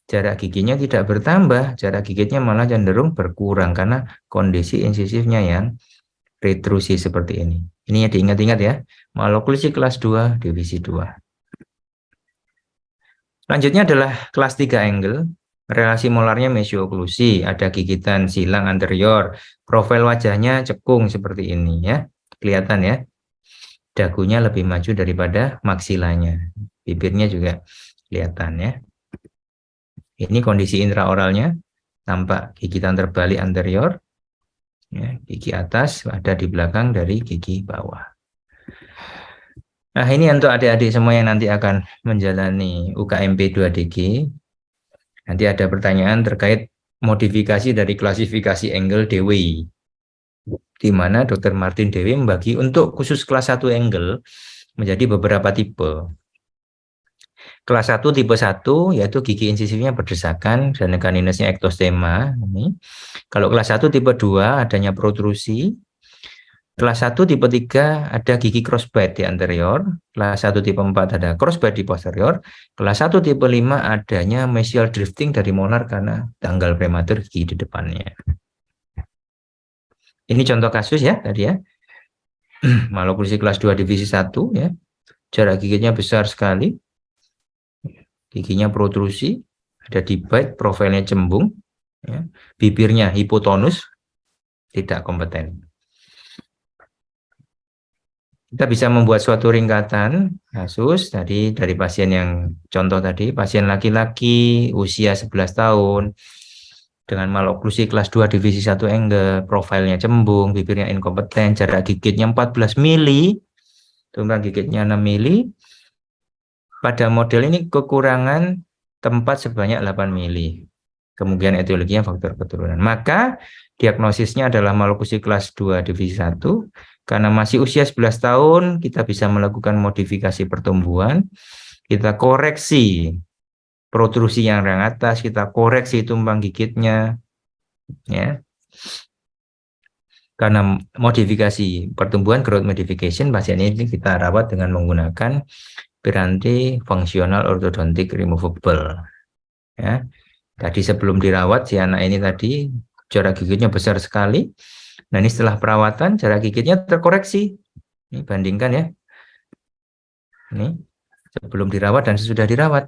Speaker 2: Jarak giginya tidak bertambah, jarak gigitnya malah cenderung berkurang karena kondisi insisifnya yang retrusi seperti ini. Ini diingat-ingat ya, maloklusi kelas 2, divisi 2. Selanjutnya adalah kelas 3 angle, relasi molarnya mesioklusi, ada gigitan silang anterior, profil wajahnya cekung seperti ini ya, kelihatan ya, dagunya lebih maju daripada maksilanya, bibirnya juga kelihatan ya. Ini kondisi intraoralnya, tampak gigitan terbalik anterior, ya, gigi atas ada di belakang dari gigi bawah. Nah, ini untuk adik-adik semua yang nanti akan menjalani UKMP 2DG. Nanti ada pertanyaan terkait modifikasi dari klasifikasi angle Dewey, di mana Dr. Martin Dewey membagi untuk khusus kelas 1 angle menjadi beberapa tipe. Kelas 1 tipe 1 yaitu gigi insisifnya berdesakan dan caninusnya ektostema. Ini. Kalau kelas 1 tipe 2 adanya protrusi. Kelas 1 tipe 3 ada gigi crossbite di anterior. Kelas 1 tipe 4 ada crossbite di posterior. Kelas 1 tipe 5 adanya mesial drifting dari molar karena tanggal prematur gigi di depannya. Ini contoh kasus ya tadi ya. Maloklusi kelas 2 divisi 1 ya. Jarak giginya besar sekali. Giginya protrusi, ada di bite, profilnya cembung, ya. Bibirnya hipotonus, tidak kompeten. Kita bisa membuat suatu ringkatan kasus tadi dari pasien yang contoh tadi, pasien laki-laki usia 11 tahun dengan maloklusi kelas 2 divisi 1 angle, profilnya cembung, bibirnya inkompeten, jarak gigitnya 14 mili, tumbang gigitnya 6 mili. Pada model ini kekurangan tempat sebanyak 8 mili. Kemungkinan etiologinya faktor keturunan. Maka diagnosisnya adalah maloklusi kelas 2 divisi 1. Karena masih usia 11 tahun, kita bisa melakukan modifikasi pertumbuhan. Kita koreksi protrusi yang rang atas, kita koreksi tumbang gigitnya. Ya. Karena modifikasi pertumbuhan, growth modification, pasien ini kita rawat dengan menggunakan piranti fungsional ortodontik removable. Ya. Tadi sebelum dirawat si anak ini tadi jarak gigitnya besar sekali. Nah, ini setelah perawatan jarak gigitnya terkoreksi. Ini bandingkan ya. Ini sebelum dirawat dan sesudah dirawat.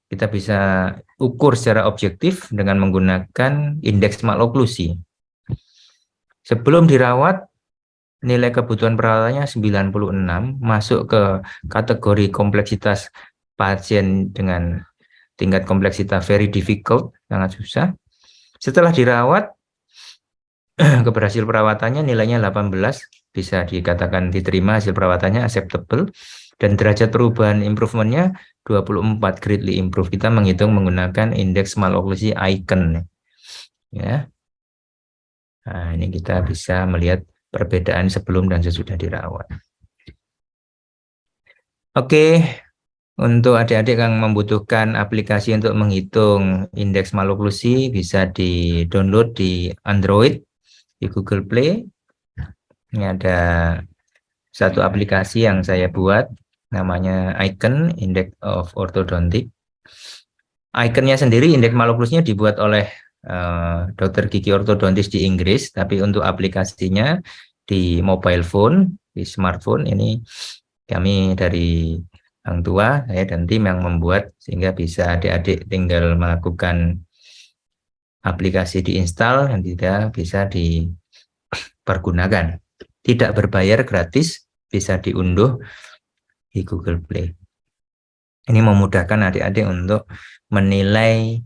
Speaker 2: Kita bisa ukur secara objektif dengan menggunakan indeks maloklusi. Sebelum dirawat nilai kebutuhan perawatannya 96, masuk ke kategori kompleksitas pasien dengan tingkat kompleksitas very difficult, sangat susah. Setelah dirawat, keberhasil perawatannya nilainya 18, bisa dikatakan diterima hasil perawatannya acceptable, dan derajat perubahan improvementnya 24, greatly improve. Kita menghitung menggunakan indeks maloklusi icon. Ya. Nah, ini kita bisa melihat perbedaan sebelum dan sesudah dirawat. Oke, untuk adik-adik yang membutuhkan aplikasi untuk menghitung indeks maloklusi bisa di-download di Android, di Google Play. Ini ada satu aplikasi yang saya buat, namanya Icon, Index of Orthodontic. Iconnya sendiri, indeks maloklusinya dibuat oleh dokter gigi ortodontis di Inggris, tapi untuk aplikasinya di mobile phone, di smartphone ini kami dari orang tua, saya dan tim yang membuat, sehingga bisa adik-adik tinggal melakukan aplikasi diinstal dan tidak bisa dipergunakan. Tidak berbayar, gratis, bisa diunduh di Google Play. Ini memudahkan adik-adik untuk menilai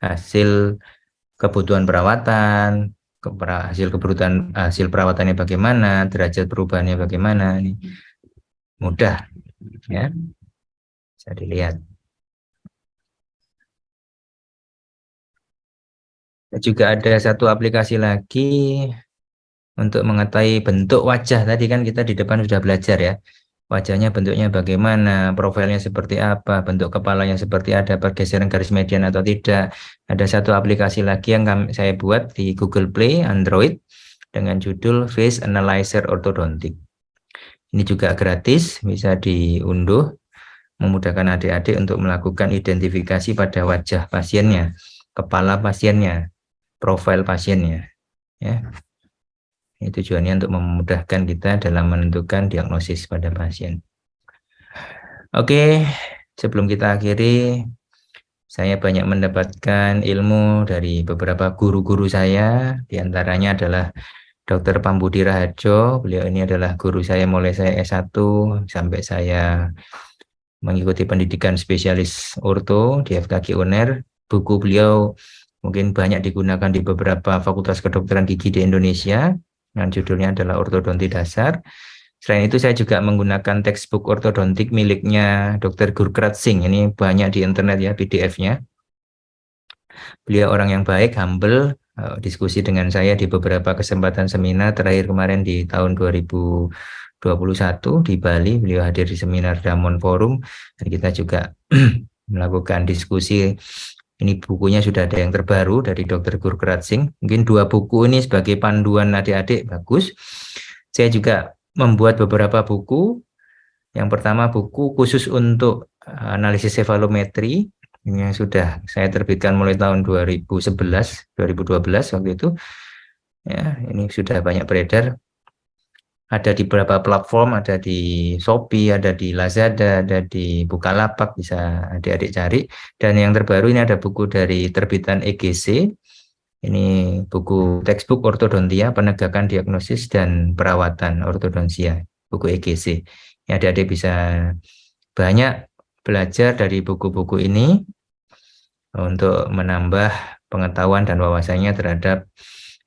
Speaker 2: hasil kebutuhan perawatan, hasil perawatannya bagaimana, derajat perubahannya bagaimana. Ini mudah ya, bisa dilihat. Juga ada satu aplikasi lagi untuk mengetahui bentuk wajah. Tadi kan kita di depan sudah belajar ya. Wajahnya bentuknya bagaimana, profilnya seperti apa, bentuk kepalanya seperti ada, pergeseran garis median atau tidak. Ada satu aplikasi lagi yang saya buat di Google Play, Android, dengan judul Face Analyzer Orthodontic. Ini juga gratis, bisa diunduh, memudahkan adik-adik untuk melakukan identifikasi pada wajah pasiennya, kepala pasiennya, profil pasiennya. Ya. Ini tujuannya untuk memudahkan kita dalam menentukan diagnosis pada pasien. Oke, sebelum kita akhiri, saya banyak mendapatkan ilmu dari beberapa guru-guru saya. Di antaranya adalah Dr. Pambudi Raharjo. Beliau ini adalah guru saya mulai saya S1 sampai saya mengikuti pendidikan spesialis orto di FKG UNER. Buku beliau mungkin banyak digunakan di beberapa fakultas kedokteran gigi di Indonesia. Yang judulnya adalah Ortodonti Dasar. Selain itu saya juga menggunakan textbook ortodontik miliknya Dr. Gurkrat Singh. Ini banyak di internet ya PDF-nya. Beliau orang yang baik, humble, diskusi dengan saya di beberapa kesempatan seminar. Terakhir kemarin di tahun 2021 di Bali, beliau hadir di seminar Damon Forum. Dan kita juga melakukan diskusi. Ini bukunya sudah ada yang terbaru dari Dr. Gurkrat Singh. Mungkin 2 buku ini sebagai panduan adik-adik bagus. Saya juga membuat beberapa buku. Yang pertama buku khusus untuk analisis cefalometri. Ini yang sudah saya terbitkan mulai tahun 2011, 2012 waktu itu. Ya, ini sudah banyak beredar. Ada di beberapa platform, ada di Shopee, ada di Lazada, ada di Bukalapak, bisa adik-adik cari. Dan yang terbaru ini ada buku dari terbitan EGC. Ini buku textbook ortodontia, penegakan diagnosis dan perawatan ortodonsia, buku EGC. Ya, adik-adik bisa banyak belajar dari buku-buku ini untuk menambah pengetahuan dan wawasannya terhadap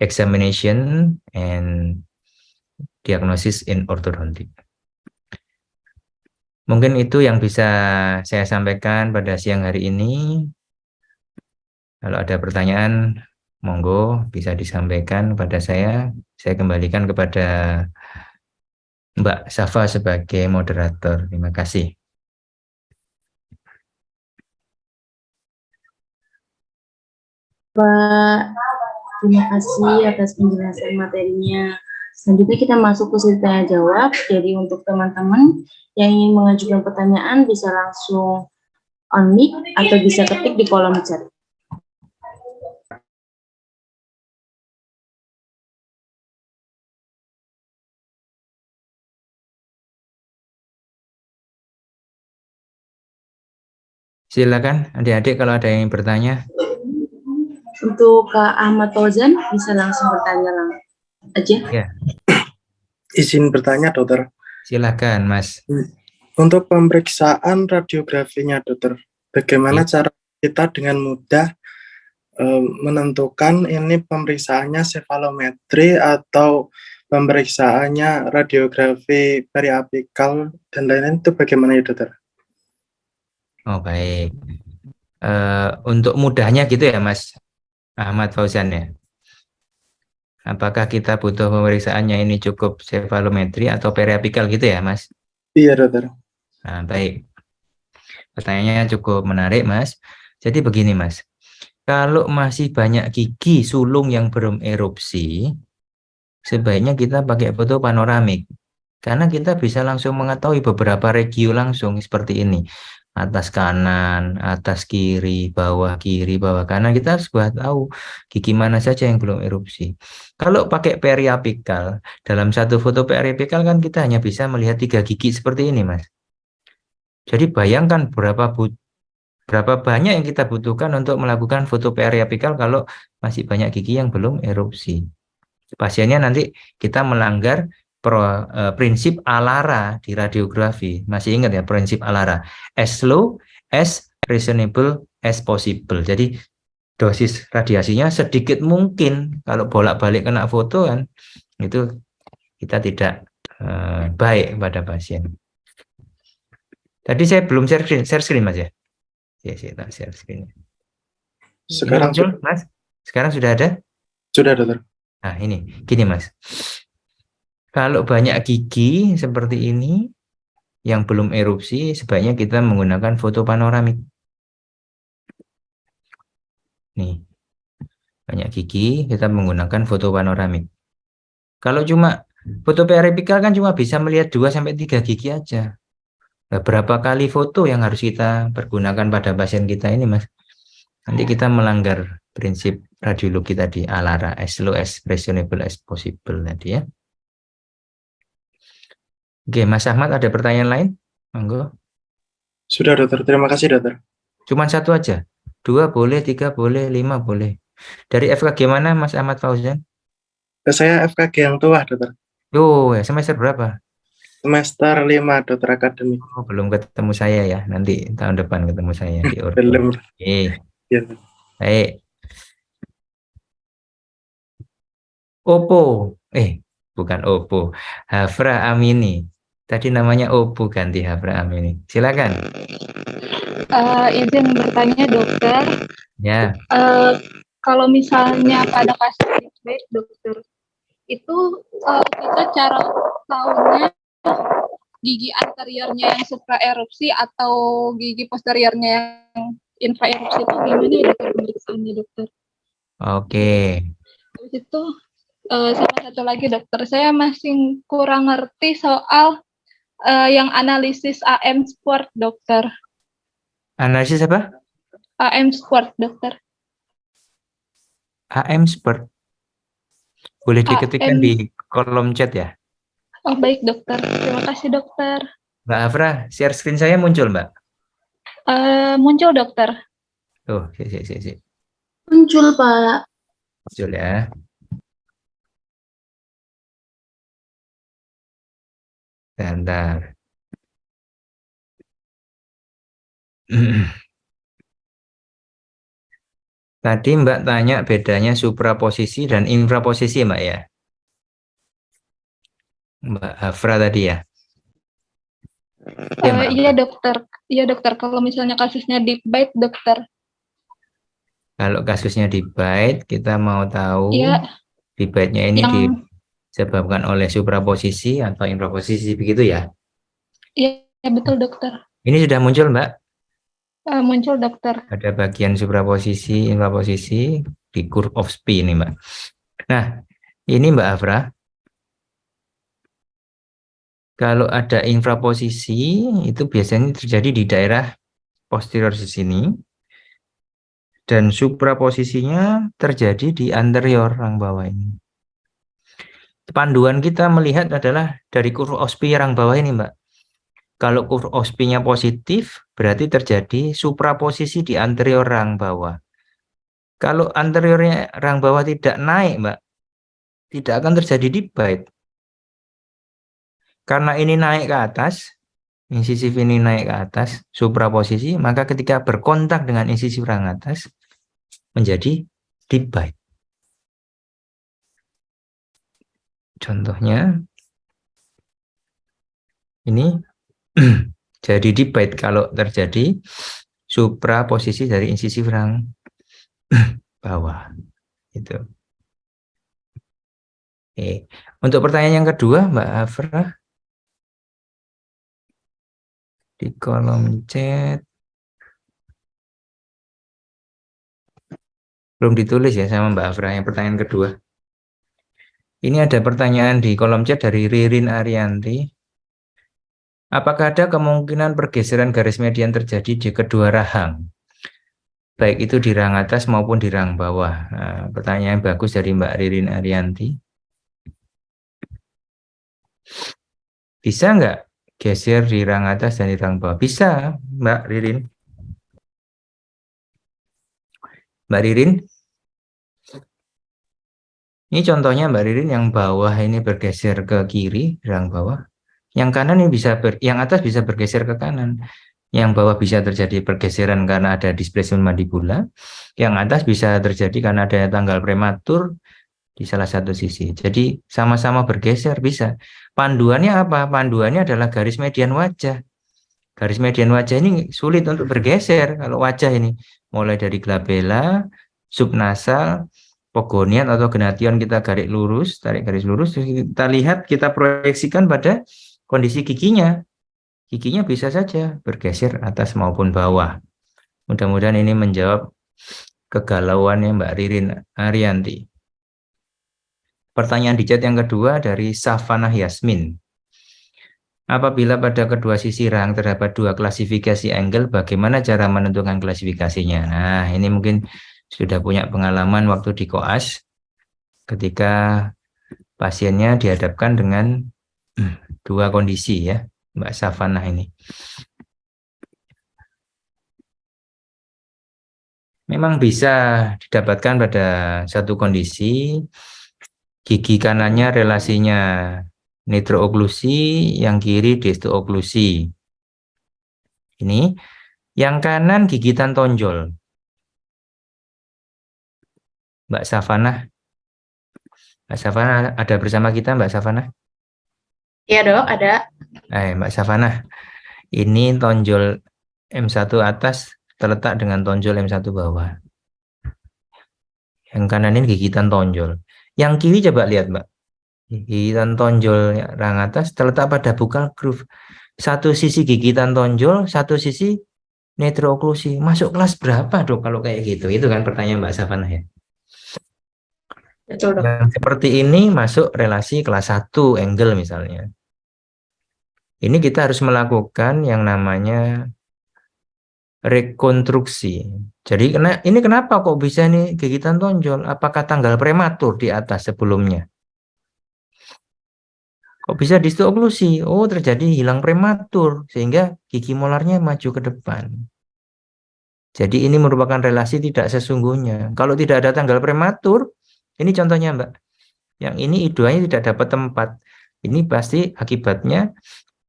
Speaker 2: examination and diagnosis in orthodontic. Mungkin itu yang bisa saya sampaikan pada siang hari ini. Kalau ada pertanyaan, monggo bisa disampaikan kepada saya. Saya kembalikan kepada Mbak Safa sebagai moderator. Terima kasih.
Speaker 1: Pak, terima kasih atas penjelasan materinya. Selanjutnya kita masuk ke sesi tanya jawab. Jadi untuk teman-teman yang ingin mengajukan pertanyaan bisa langsung on mic atau bisa ketik di kolom chat.
Speaker 2: Silakan adik-adik kalau ada yang bertanya.
Speaker 1: Untuk Kak Ahmad Fauzan bisa langsung bertanya aja.
Speaker 2: Ya,
Speaker 3: Izin bertanya, dokter.
Speaker 2: silakan Mas.
Speaker 3: Untuk pemeriksaan radiografinya, dokter, bagaimana cara kita dengan mudah menentukan ini pemeriksaannya cefalometri atau pemeriksaannya radiografi periapikal dan lain-lain, itu bagaimana ya, dokter?
Speaker 2: Oh, baik. Untuk mudahnya gitu ya Mas Ahmad Fauzan ya. Apakah kita butuh pemeriksaannya ini cukup cefalometri atau periapikal gitu ya Mas?
Speaker 3: Iya, dokter.
Speaker 2: Nah, baik. Pertanyaannya cukup menarik Mas. Jadi begini Mas. Kalau masih banyak gigi sulung yang belum erupsi, sebaiknya kita pakai foto panoramik. Karena kita bisa langsung mengetahui beberapa regio langsung seperti ini. Atas kanan, atas kiri, bawah kanan. Kita harus tahu gigi mana saja yang belum erupsi. Kalau pakai periapikal, dalam satu foto periapikal kan kita hanya bisa melihat 3 gigi seperti ini, Mas. Jadi bayangkan berapa banyak yang kita butuhkan untuk melakukan foto periapikal kalau masih banyak gigi yang belum erupsi. Pasiennya nanti kita melanggar prinsip ALARA di radiografi. Masih ingat ya prinsip ALARA? As low as reasonable as possible. Jadi dosis radiasinya sedikit mungkin. Kalau bolak-balik kena foto kan, itu kita tidak baik pada pasien. Tadi saya belum share screen Mas ya? Ya, saya tak share screen.
Speaker 3: Sekarang
Speaker 2: muncul, Mas? Sekarang sudah ada?
Speaker 3: Sudah, dokter.
Speaker 2: Nah, ini. Gini, Mas. Kalau banyak gigi seperti ini, yang belum erupsi, sebaiknya kita menggunakan foto panoramik. Nih, banyak gigi, kita menggunakan foto panoramik. Kalau cuma foto periapikal kan cuma bisa melihat 2-3 gigi aja. Nah, berapa kali foto yang harus kita pergunakan pada pasien kita ini, Mas? Nanti kita melanggar prinsip radiologi tadi, ALARA, as low as reasonable as possible tadi ya. Oke, Mas Ahmad ada pertanyaan lain? Monggo.
Speaker 3: Sudah, dokter. Terima kasih, dokter.
Speaker 2: Cuman satu aja. 2 boleh, 3 boleh, 5 boleh. Dari FKG mana, Mas Ahmad Fauzan?
Speaker 3: Saya FKG yang tua, dokter.
Speaker 2: Oh, ya semester berapa?
Speaker 3: Semester 5, dokter akademik.
Speaker 2: Oh, belum ketemu saya ya. Nanti tahun depan ketemu saya di Ordo.
Speaker 3: Belum.
Speaker 2: Oke,
Speaker 3: Ya.
Speaker 2: baik. Oppo. Bukan Oppo. Hafra Amini. Tadi namanya Oppo ganti Hafra Amini. Silakan.
Speaker 8: Izin bertanya dokter,
Speaker 2: Ya.
Speaker 8: kalau misalnya pada kasus feedback dokter, itu kita cara tahunya gigi anteriornya yang supraerupsi atau gigi posteriornya yang infraerupsi itu gimana ya dokter pemeriksaannya dokter?
Speaker 2: Oke.
Speaker 8: Terus itu sama satu lagi dokter, saya masih kurang ngerti soal yang analisis AM Sport dokter.
Speaker 2: Analisis apa?
Speaker 8: AM Sport dokter.
Speaker 2: AM Sport. Boleh diketikkan
Speaker 8: AM.
Speaker 2: di kolom chat ya.
Speaker 8: Oh baik dokter, terima kasih dokter.
Speaker 2: Mbak Hafra, share screen saya muncul, Mbak.
Speaker 8: Muncul dokter.
Speaker 2: Tuh, sik.
Speaker 1: Muncul, Pak.
Speaker 2: Muncul ya. Bentar. Tadi Mbak tanya bedanya supraposisi dan infraposisi, Mbak ya. Mbak Hafra tadi ya. Oke, Mbak.
Speaker 8: Iya dokter. Kalau misalnya kasusnya deep bite dokter.
Speaker 2: Kalau kasusnya di bite, kita mau tahu
Speaker 8: Iya.
Speaker 2: di bite-nya ini
Speaker 8: Yang
Speaker 2: disebabkan oleh supraposisi atau infraposisi, begitu ya?
Speaker 8: iya betul dokter.
Speaker 2: Ini sudah muncul, Mbak.
Speaker 8: Muncul dokter.
Speaker 2: Ada bagian supraposisi, infraposisi di curve of Spi ini, Mbak. Nah, ini Mbak Hafra. Kalau ada infraposisi, itu biasanya terjadi di daerah posterior di sini. Dan supraposisinya terjadi di anterior rang bawah ini. Panduan kita melihat adalah dari curve of Spi rang bawah ini, Mbak. Kalau curve of Spi-nya positif, berarti terjadi supraposisi di anterior rang bawah. Kalau anteriornya rang bawah tidak naik, Mbak, tidak akan terjadi deep bite. Karena ini naik ke atas, incisif ini naik ke atas, supraposisi, maka ketika berkontak dengan incisif rang atas, menjadi deep bite. Contohnya, ini jadi deep bite kalau terjadi supraposisi dari incisif rang bawah. Itu. Oke. Untuk pertanyaan yang kedua, Mbak Hafra, di kolom chat belum ditulis ya sama Mbak Hafra yang pertanyaan kedua. Ini ada pertanyaan di kolom chat dari Ririn Arianti. Apakah ada kemungkinan pergeseran garis median terjadi di kedua rahang? Baik itu di rang atas maupun di rang bawah. Nah, pertanyaan bagus dari Mbak Ririn Arianti. Bisa nggak geser di rang atas dan di rang bawah? Bisa, Mbak Ririn. Mbak Ririn. Ini contohnya Mbak Ririn yang bawah ini bergeser ke kiri, rang bawah. Yang kanan ini yang atas bisa bergeser ke kanan. Yang bawah bisa terjadi pergeseran karena ada displacement mandibula. Yang atas bisa terjadi karena ada tanggal prematur di salah satu sisi. Jadi sama-sama bergeser bisa. Panduannya apa? Panduannya adalah garis median wajah. Garis median wajah ini sulit untuk bergeser kalau wajah ini. Mulai dari glabella, subnasal, pogonian atau gnation kita tarik garis lurus, terus kita lihat, kita proyeksikan pada kondisi giginya. Giginya bisa saja bergeser atas maupun bawah. Mudah-mudahan ini menjawab kegalauannya Mbak Ririn Arianti. Pertanyaan di chat yang kedua dari Safanah Yasmin. Apabila pada kedua sisi rahang terdapat dua klasifikasi angle, bagaimana cara menentukan klasifikasinya? Nah, ini mungkin sudah punya pengalaman waktu di koas, ketika pasiennya dihadapkan dengan dua kondisi ya, Mbak Safanah ini. Memang bisa didapatkan pada satu kondisi, gigi kanannya relasinya nitrooklusi, yang kiri distooklusi. Ini, yang kanan gigitan tonjol. Mbak Safanah. Mbak Safanah ada bersama kita, Mbak Safanah?
Speaker 1: Iya dok, ada.
Speaker 2: Mbak Safanah, ini tonjol M1 atas terletak dengan tonjol M1 bawah. Yang kanan ini gigitan tonjol. Yang kiri coba lihat Mbak. Gigitan tonjol rahang atas terletak pada buccal groove. Satu sisi gigitan tonjol, satu sisi nitrooklusi. Masuk kelas berapa dok kalau kayak gitu? Itu kan pertanyaan Mbak Safanah ya.
Speaker 1: Betul dok.
Speaker 2: Yang seperti ini masuk relasi kelas 1 angle misalnya. Ini kita harus melakukan yang namanya rekonstruksi. Jadi ini kenapa kok bisa nih gigitan tonjol? Apakah tanggal prematur di atas sebelumnya? Kok bisa distooklusi? Oh, terjadi hilang prematur sehingga gigi molarnya maju ke depan. Jadi ini merupakan relasi tidak sesungguhnya. Kalau tidak ada tanggal prematur, ini contohnya Mbak. Yang ini I2-nya tidak dapat tempat. Ini pasti akibatnya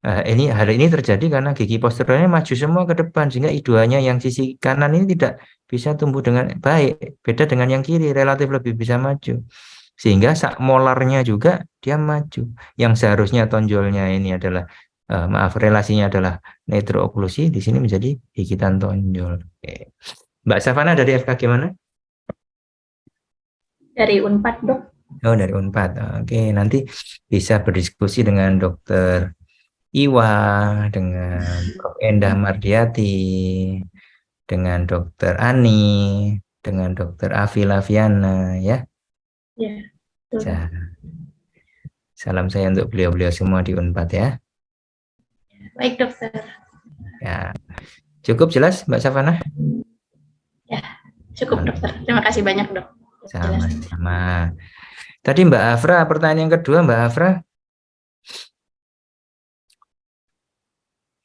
Speaker 2: hal ini terjadi karena gigi posteriornya maju semua ke depan, sehingga I2-nya yang sisi kanan ini tidak bisa tumbuh dengan baik, beda dengan yang kiri, relatif lebih bisa maju, sehingga sak molarnya juga dia maju. Yang seharusnya tonjolnya ini adalah relasinya adalah nitrooklusi, di sini menjadi gigitan tonjol. Oke. Mbak Safanah dari FKG mana?
Speaker 1: Dari Unpad dok.
Speaker 2: Oh, dari Unpad. Oke, nanti bisa berdiskusi dengan dokter Iwa, dengan Prof. Endah Mardiati, dengan Dokter Ani, dengan Dokter Afi Laviana, ya.
Speaker 1: Ya.
Speaker 2: Salam saya untuk beliau-beliau semua di Unpad ya.
Speaker 1: Baik dokter.
Speaker 2: Ya, cukup jelas Mbak Safanah?
Speaker 1: Ya, cukup dokter. Terima kasih banyak dok.
Speaker 2: Sama-sama. Tadi Mbak Afra, pertanyaan yang kedua Mbak Afra.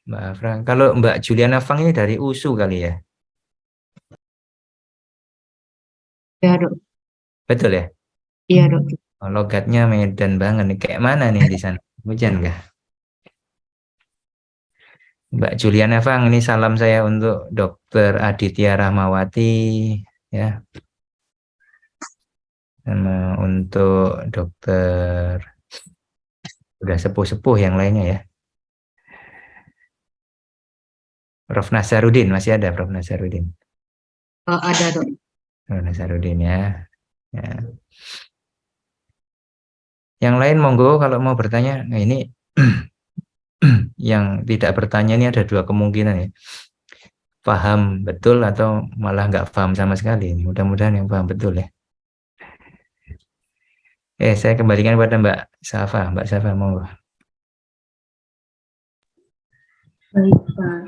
Speaker 2: Mbak Afra, kalau Mbak Juliana Fang ini dari USU kali ya?
Speaker 4: Ya dok.
Speaker 2: Betul ya?
Speaker 4: Iya dok.
Speaker 2: Oh, logatnya Medan banget nih. Kayak mana nih di sana? Hujan nggak? Mbak Juliana Fang, ini salam saya untuk Dokter Aditya Rahmawati ya. Sama untuk dokter udah sepuh-sepuh yang lainnya ya. Prof. Nasarudin, masih ada Prof. Nasarudin?
Speaker 4: Ada dok.
Speaker 2: Prof. Nasarudin ya. Ya. Yang lain monggo kalau mau bertanya. Nah ini yang tidak bertanya ini ada dua kemungkinan ya. Paham betul atau malah nggak paham sama sekali. Mudah-mudahan yang paham betul ya. Saya kembalikan kepada Mbak Safa. Mbak Safa monggo.
Speaker 1: Baik Pak.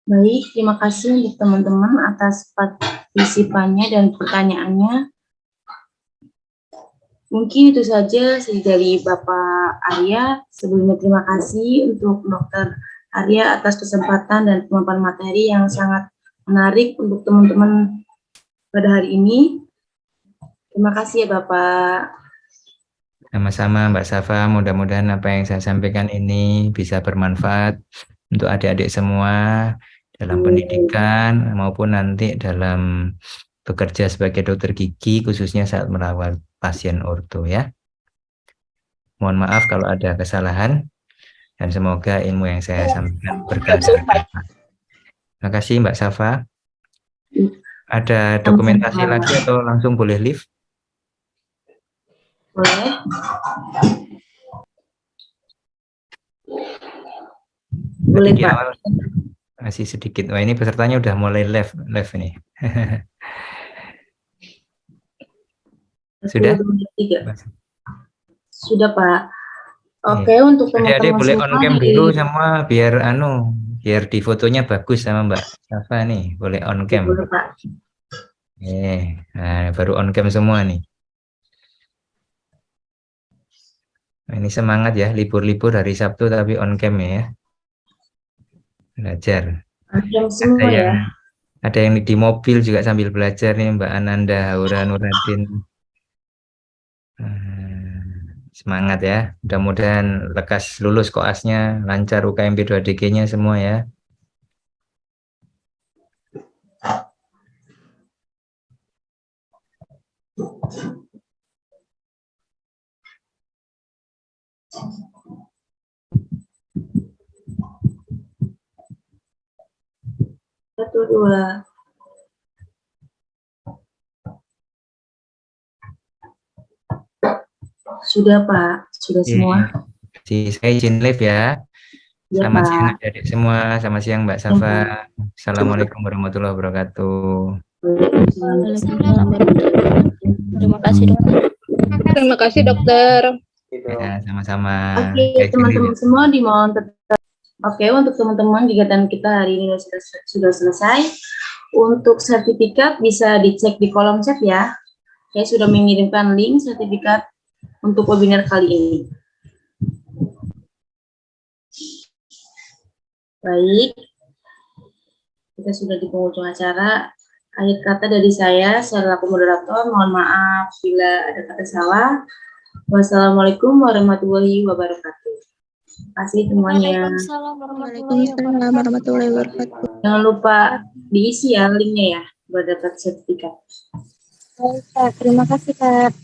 Speaker 1: Baik, terima kasih untuk teman-teman atas partisipannya dan pertanyaannya. Mungkin itu saja dari Bapak Arya. Sebelumnya terima kasih untuk Dokter Arya atas kesempatan dan pemaparan materi yang sangat menarik untuk teman-teman pada hari ini. Terima kasih ya Bapak.
Speaker 2: Sama-sama Mbak Safa, mudah-mudahan apa yang saya sampaikan ini bisa bermanfaat untuk adik-adik semua dalam pendidikan maupun nanti dalam bekerja sebagai dokter gigi, khususnya saat merawat pasien orto ya. Mohon maaf kalau ada kesalahan dan semoga ilmu yang saya sampaikan bermanfaat. Terima kasih Mbak Safa. Ada
Speaker 1: Langsung
Speaker 2: dokumentasi
Speaker 1: ke
Speaker 2: lagi atau langsung boleh live?
Speaker 1: boleh.
Speaker 2: Tadi
Speaker 1: Boleh
Speaker 2: di
Speaker 1: Pak.
Speaker 2: awal masih sedikit. Wah, ini pesertanya udah mulai live ini. Sudah?
Speaker 1: 23. Sudah Pak. Oke,
Speaker 2: Iya.
Speaker 1: untuk
Speaker 2: Adik-adik
Speaker 1: teman-teman
Speaker 2: boleh on
Speaker 1: semua
Speaker 2: cam
Speaker 1: di
Speaker 2: dulu semua biar di fotonya bagus sama Mbak Safa nih. Boleh on cam.
Speaker 1: boleh Pak.
Speaker 2: Nah, baru on cam semua nih. Nah, ini semangat ya, libur-libur hari Sabtu tapi on cam ya. Belajar.
Speaker 1: Yang
Speaker 2: Ada
Speaker 1: semua ya.
Speaker 2: yang ada yang di mobil juga sambil belajar nih Mbak Ananda, Aura Nuradin. Semangat ya. Mudah-mudahan lekas lulus koasnya, lancar UKMP 2DG-nya semua ya.
Speaker 1: Satu, dua. Sudah Pak, sudah semua.
Speaker 2: Saya izin live ya.
Speaker 1: Ya
Speaker 2: Selamat siang
Speaker 1: Pak.
Speaker 2: adik-adik semua. Selamat siang Mbak Safa. Assalamualaikum warahmatullahi wabarakatuh.
Speaker 5: Terima kasih dokter.
Speaker 8: Terima kasih dokter.
Speaker 2: Ya, sama-sama.
Speaker 1: Oke,
Speaker 2: Saya izin live
Speaker 1: teman-teman
Speaker 2: ya.
Speaker 1: semua dimohon tetap. Oke, untuk teman-teman kegiatan kita hari ini sudah selesai. Untuk sertifikat bisa dicek di kolom chat ya. Saya sudah mengirimkan link sertifikat untuk webinar kali ini. Baik, kita sudah di penghujung acara. Akhir kata dari saya selaku moderator, mohon maaf bila ada kata salah. Wassalamualaikum warahmatullahi wabarakatuh. Terima kasih semuanya.
Speaker 5: Waalaikumsalam warahmatullahi wabarakatuh.
Speaker 1: Jangan lupa diisi ya linknya ya buat dapat sertifikat.
Speaker 5: Baik, Kak. Terima kasih, Kak.